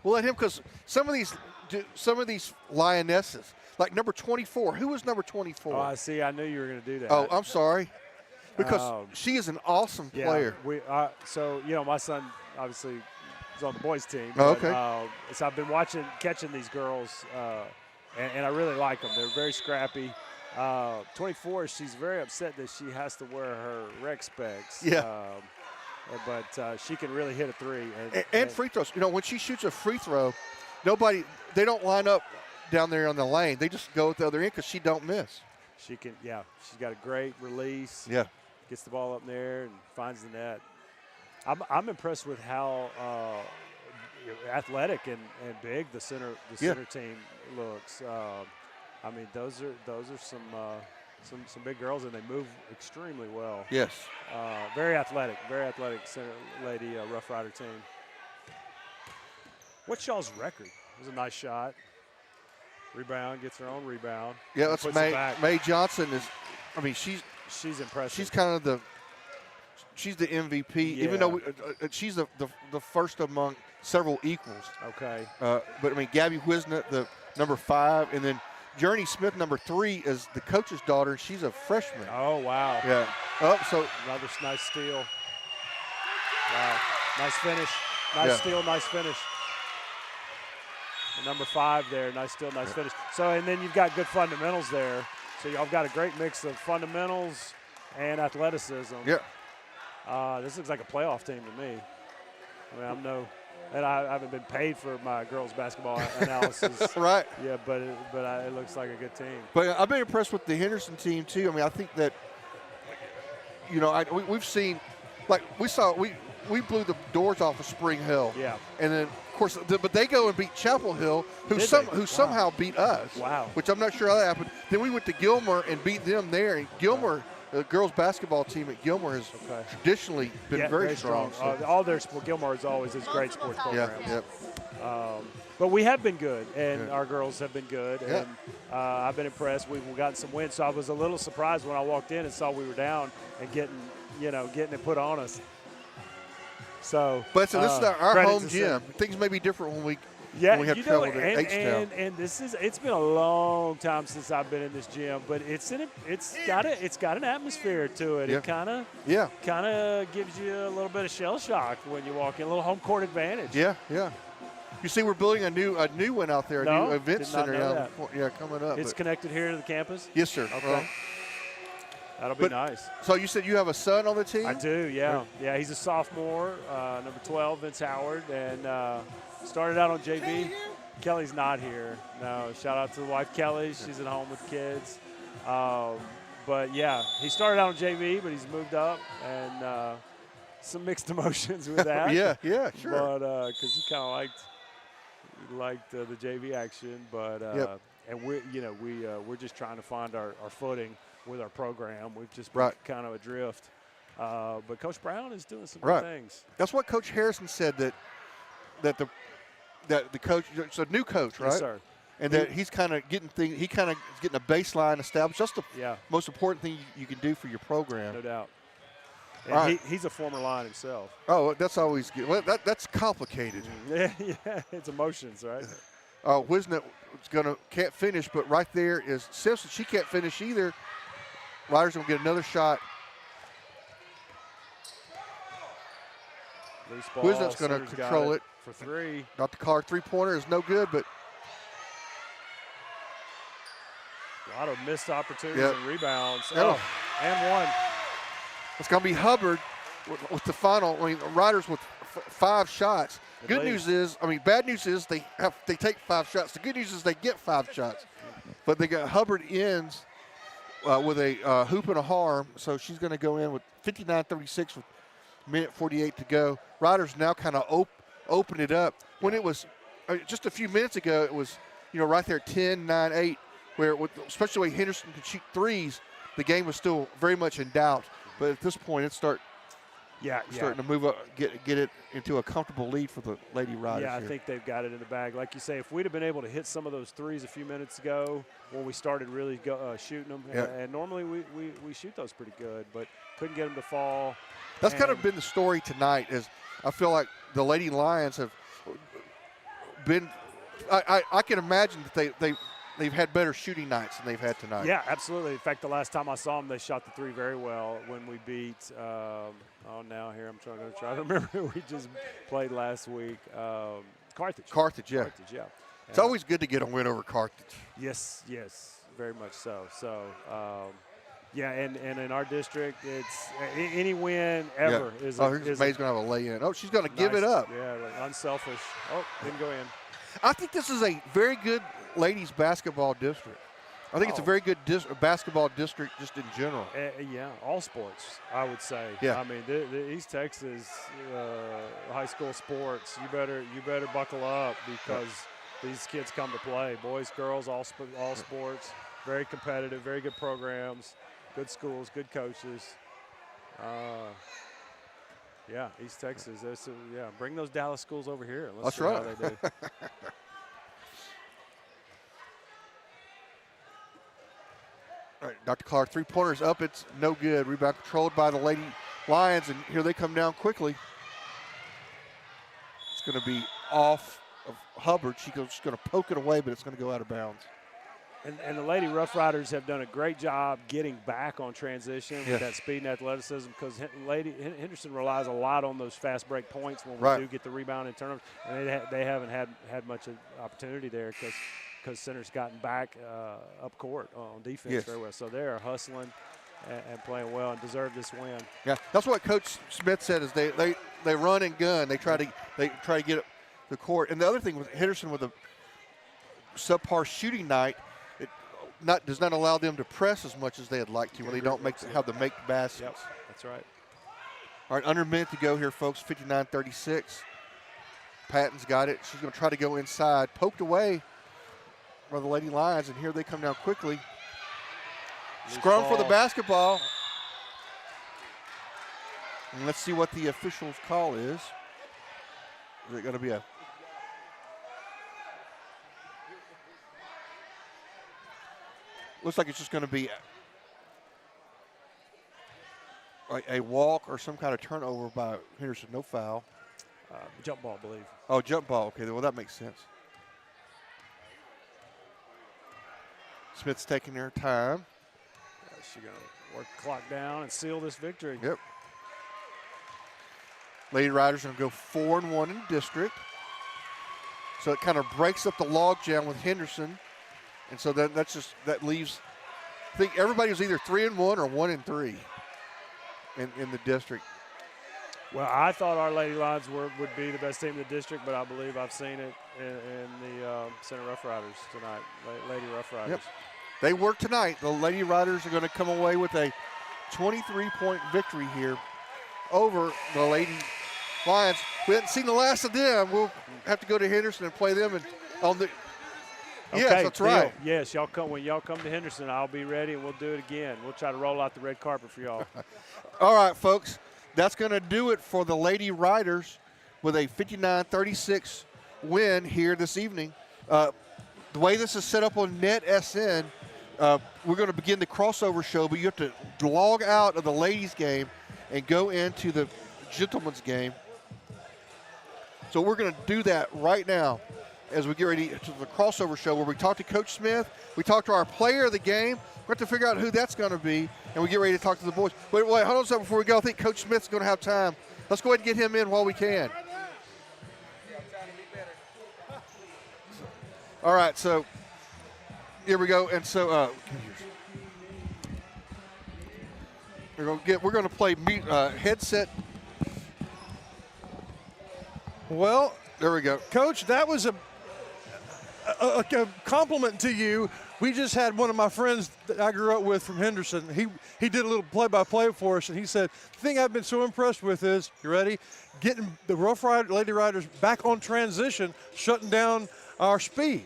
We'll let him, because some of these Lionesses, like number 24. Who was number 24? Oh, I see. I knew you were going to do that. Oh, I'm sorry. Because she is an awesome player. Yeah, so, my son obviously is on the boys team. Oh, but, okay. So I've been catching these girls, and I really like them. They're very scrappy. 24, she's very upset that she has to wear her rec specs. Yeah. But she can really hit a three. And free throws. When she shoots a free throw, they don't line up down there on the lane. They just go at the other end because she don't miss. She can, she's got a great release. Yeah. Gets the ball up there and finds the net. I'm impressed with how athletic and big the center team looks. I mean, those are some big girls, and they move extremely well. Yes. Very athletic center lady Rough Rider team. What's y'all's record? It was a nice shot. Rebound, gets her own rebound. Yeah, that's May Johnson is. I mean, she's impressive. She's kind of she's the MVP, even though she's the first among several equals. Okay. But I mean, Gabby Wisnett, the number 5, and then Journey Smith, number 3, is the coach's daughter, and she's a freshman. Oh, wow. Yeah. Oh, so another nice steal. Wow. Nice finish. Nice steal, nice finish. The number 5 there, nice steal, nice finish. So, and then you've got good fundamentals there. So y'all got a great mix of fundamentals and athleticism. Yeah. This looks like a playoff team to me. I mean, and I haven't been paid for my girls' basketball analysis. Right. Yeah, but it looks like a good team. But I've been impressed with the Henderson team too. I mean, I think that we've seen, like we blew the doors off of Spring Hill. Yeah. And then of course, but they go and beat Chapel Hill, who somehow beat us. Wow. Which I'm not sure how that happened. Then we went to Gilmer and beat them there. And Gilmer, the girls basketball team at Gilmer has traditionally been very strong. So. Gilmer is always a great sports program. Yeah. But we have been good, and our girls have been good, and I've been impressed. We've gotten some wins, so I was a little surprised when I walked in and saw we were down and getting it put on us. So, but this is our home gym. Things may be different when we have trouble at H-Town. And it's been a long time since I've been in this gym, but it's got an atmosphere to it. Yeah. It kind of gives you a little bit of shell shock when you walk in, a little home court advantage. Yeah. You see, we're building a new one out there, a new event center now. Yeah, coming up. It's connected here to the campus? Yes, sir. Okay. That'll be nice. So you said you have a son on the team? I do, yeah. Yeah, he's a sophomore, number 12, Vince Howard, and started out on JV. Kelly's not here. No, shout out to the wife, Kelly. She's at home with kids. But, yeah, he started out on JV, but he's moved up, and some mixed emotions with that. Yeah, sure. But because he kind of liked the JV action, but and we're just trying to find our footing with our program. We've just been kind of adrift. But Coach Brown is doing some good things. That's what Coach Harrison said that the coach, it's a new coach, right? Yes, sir. And that he's kind of getting things. He kind of is getting a baseline established. That's the most important thing you can do for your program. No doubt. And he's a former Lion himself. Oh, that's always good. Well, that's complicated. Yeah, it's emotions, right? Wisnett can't finish, but right there is Simpson. She can't finish either. Riders going to get another shot. Wisnett's going to control it. for three. Dr. Clark three-pointer is no good, but a lot of missed opportunities and rebounds. Oh. And one. It's going to be Hubbard with the final. I mean, Riders with 5 shots. Good news is, bad news is they take 5 shots. The good news is they get 5 shots. But they got Hubbard ends with a hoop and a harm, so she's going to go in with 59-36 with minute 48 to go. Riders now kind of open it up. When it was just a few minutes ago, it was right there 10-9-8, where especially the way Henderson could shoot threes, the game was still very much in doubt. But at this point, it's starting to move up, get it into a comfortable lead for the Lady Riders. Yeah, I think they've got it in the bag. Like you say, if we'd have been able to hit some of those threes a few minutes ago when we started really shooting them, and normally we shoot those pretty good, but couldn't get them to fall. That's kind of been the story tonight. Is I feel like the Lady Lions have been. I can imagine that they've had better shooting nights than they've had tonight. Yeah, absolutely. In fact, the last time I saw them, they shot the three very well when we beat. Now here I'm trying to remember who we just played last week. Carthage. Carthage, yeah. It's always good to get a win over Carthage. Yes, very much so. So, and in our district, it's any win ever is. May's going to have a lay-in. Oh, she's going to give it up. Yeah, unselfish. Oh, didn't go in. I think this is a very good ladies basketball district. I think it's a very good basketball district just in general. All sports, I would say. Yeah. I mean, the East Texas high school sports, you better buckle up because these kids come to play. Boys, girls, all sports. Very competitive, very good programs, good schools, good coaches. East Texas. Bring those Dallas schools over here. Let's see how they do. All right, Dr. Clark, three-pointers up. It's no good. Rebound controlled by the Lady Lions, and here they come down quickly. It's going to be off of Hubbard. She's just going to poke it away, but it's going to go out of bounds. And the Lady Rough Riders have done a great job getting back on transition with that speed and athleticism because Henderson relies a lot on those fast break points when we do get the rebound and turnovers. And they haven't had much opportunity there because center's gotten back up court on defense very well. So they're hustling and playing well and deserve this win. Yeah, that's what Coach Smith said is they run and gun. They try to get the court. And the other thing with Henderson with a subpar shooting night, does not allow them to press as much as they'd like to when they don't have the make baskets. Yep, that's right. All right, under a minute to go here, folks. 59-36. Patton's got it. She's going to try to go inside. Poked away by the Lady Lions, and here they come down quickly. Scrum for the basketball. And let's see what the official's call is. Is it going to be looks like it's just going to be a walk or some kind of turnover by Henderson. No foul. Jump ball, I believe. Oh, jump ball. Okay, well, that makes sense. Smith's taking their time. She's going to work the clock down and seal this victory. Yep. Lady Riders going to go 4-1 in district. So it kind of breaks up the logjam with Henderson. And so that leaves, I think everybody was either 3-1 or 1-3 in the district. Well, I thought our Lady Lions would be the best team in the district, but I believe I've seen it in the Center Rough Riders tonight, Lady Rough Riders. Yep. They work tonight. The Lady Riders are going to come away with a 23-point victory here over the Lady Lions. We haven't seen the last of them. We'll have to go to Henderson and play them on the. Okay, yes, that's right. Yes, when y'all come to Henderson, I'll be ready, and we'll do it again. We'll try to roll out the red carpet for y'all. All right, folks. That's going to do it for the Lady Riders with a 59-36 win here this evening. The way this is set up on NetSN, we're going to begin the crossover show, but you have to log out of the ladies' game and go into the gentlemen's game. So we're going to do that right now as we get ready to the crossover show where we talk to Coach Smith, we talk to our player of the game, we have to figure out who that's going to be, and we get ready to talk to the boys. Wait, hold on a second before we go. I think Coach Smith's going to have time. Let's go ahead and get him in while we can. All right, so here we go. And so we're gonna play headset. Well, there we go. Coach, that was a compliment to you. We just had one of my friends that I grew up with from Henderson. He did a little play-by-play for us, and he said, the thing I've been so impressed with is, you ready, getting the Lady Riders back on transition, shutting down our speed.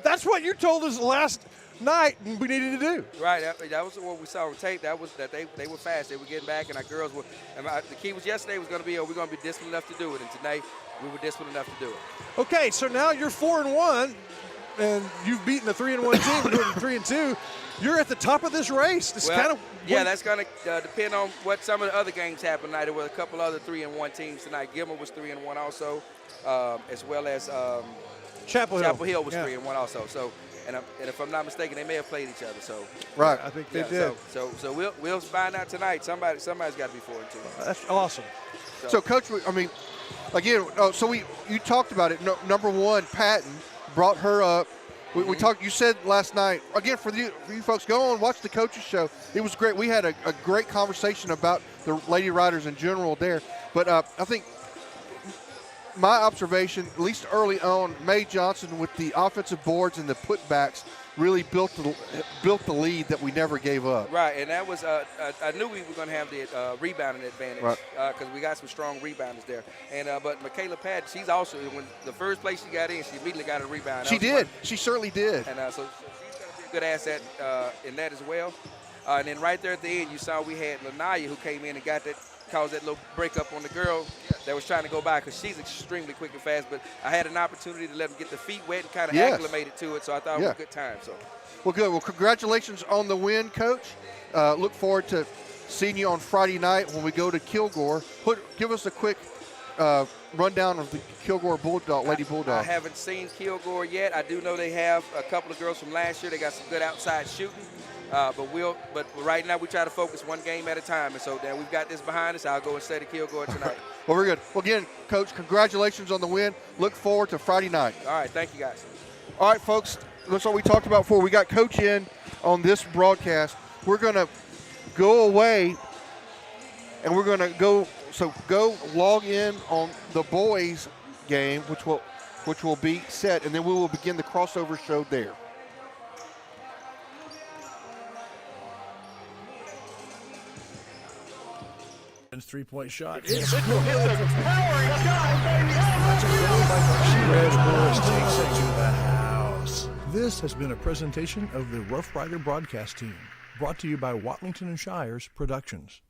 That's what you told us last night we needed to do. Right, that was what we saw on tape. That was that they were fast. They were getting back, and our girls were. And the key was yesterday was going to be, we're going to be disciplined enough to do it, and tonight we were disciplined enough to do it. Okay, so now you're 4-1, and you've beaten a 3-1 team, going to 3-2. You're at the top of this race. It's kind of that's going to depend on what some of the other games happen tonight. There were a couple other 3-1 teams tonight. Gilmer was 3-1 also, as well as Chapel Hill was 3-1 also. So. And if I'm not mistaken, they may have played each other. So right, I think they did. So we'll find out tonight. Somebody's got to be 4-2. That's awesome. So Coach, I mean, again, so you talked about it. Number one, Patton brought her up. We talked. You said last night again for you folks, go on watch the coaches show. It was great. We had a great conversation about the Lady Riders in general there. But I think my observation, at least early on, Mae Johnson with the offensive boards and the putbacks really built the lead that we never gave up. Right, and that was I knew we were going to have the rebounding advantage because we got some strong rebounders there. And but Michaela Patton, she's also, when the first place she got in, she immediately got a rebound. She did. She certainly did. And so she's going to be a good asset in that as well. And then right there at the end, you saw we had Lanaya who came in and caused that little breakup on the girl that was trying to go by because she's extremely quick and fast. But I had an opportunity to let them get their feet wet and kind of acclimated to it, so I thought it was a good time. So, well, good. Well, congratulations on the win, Coach. Look forward to seeing you on Friday night when we go to Kilgore. Give us a quick rundown of the Kilgore Lady Bulldog. I haven't seen Kilgore yet. I do know they have a couple of girls from last year. They got some good outside shooting. But right now we try to focus one game at a time, and so then we've got this behind us. I'll go and study Kilgore tonight. Well, we're good. Well, again, Coach, congratulations on the win. Look forward to Friday night. All right, thank you guys. All right, folks, that's what we talked about before. We got Coach in on this broadcast. We're going to go away, and we're going to go log in on the boys game, which will be set, and then we will begin the crossover show there. Three-point shot. It's a powering shot, baby. Takes it to the house. This has been a presentation of the Rough Rider broadcast team, brought to you by Watlington and Shires Productions.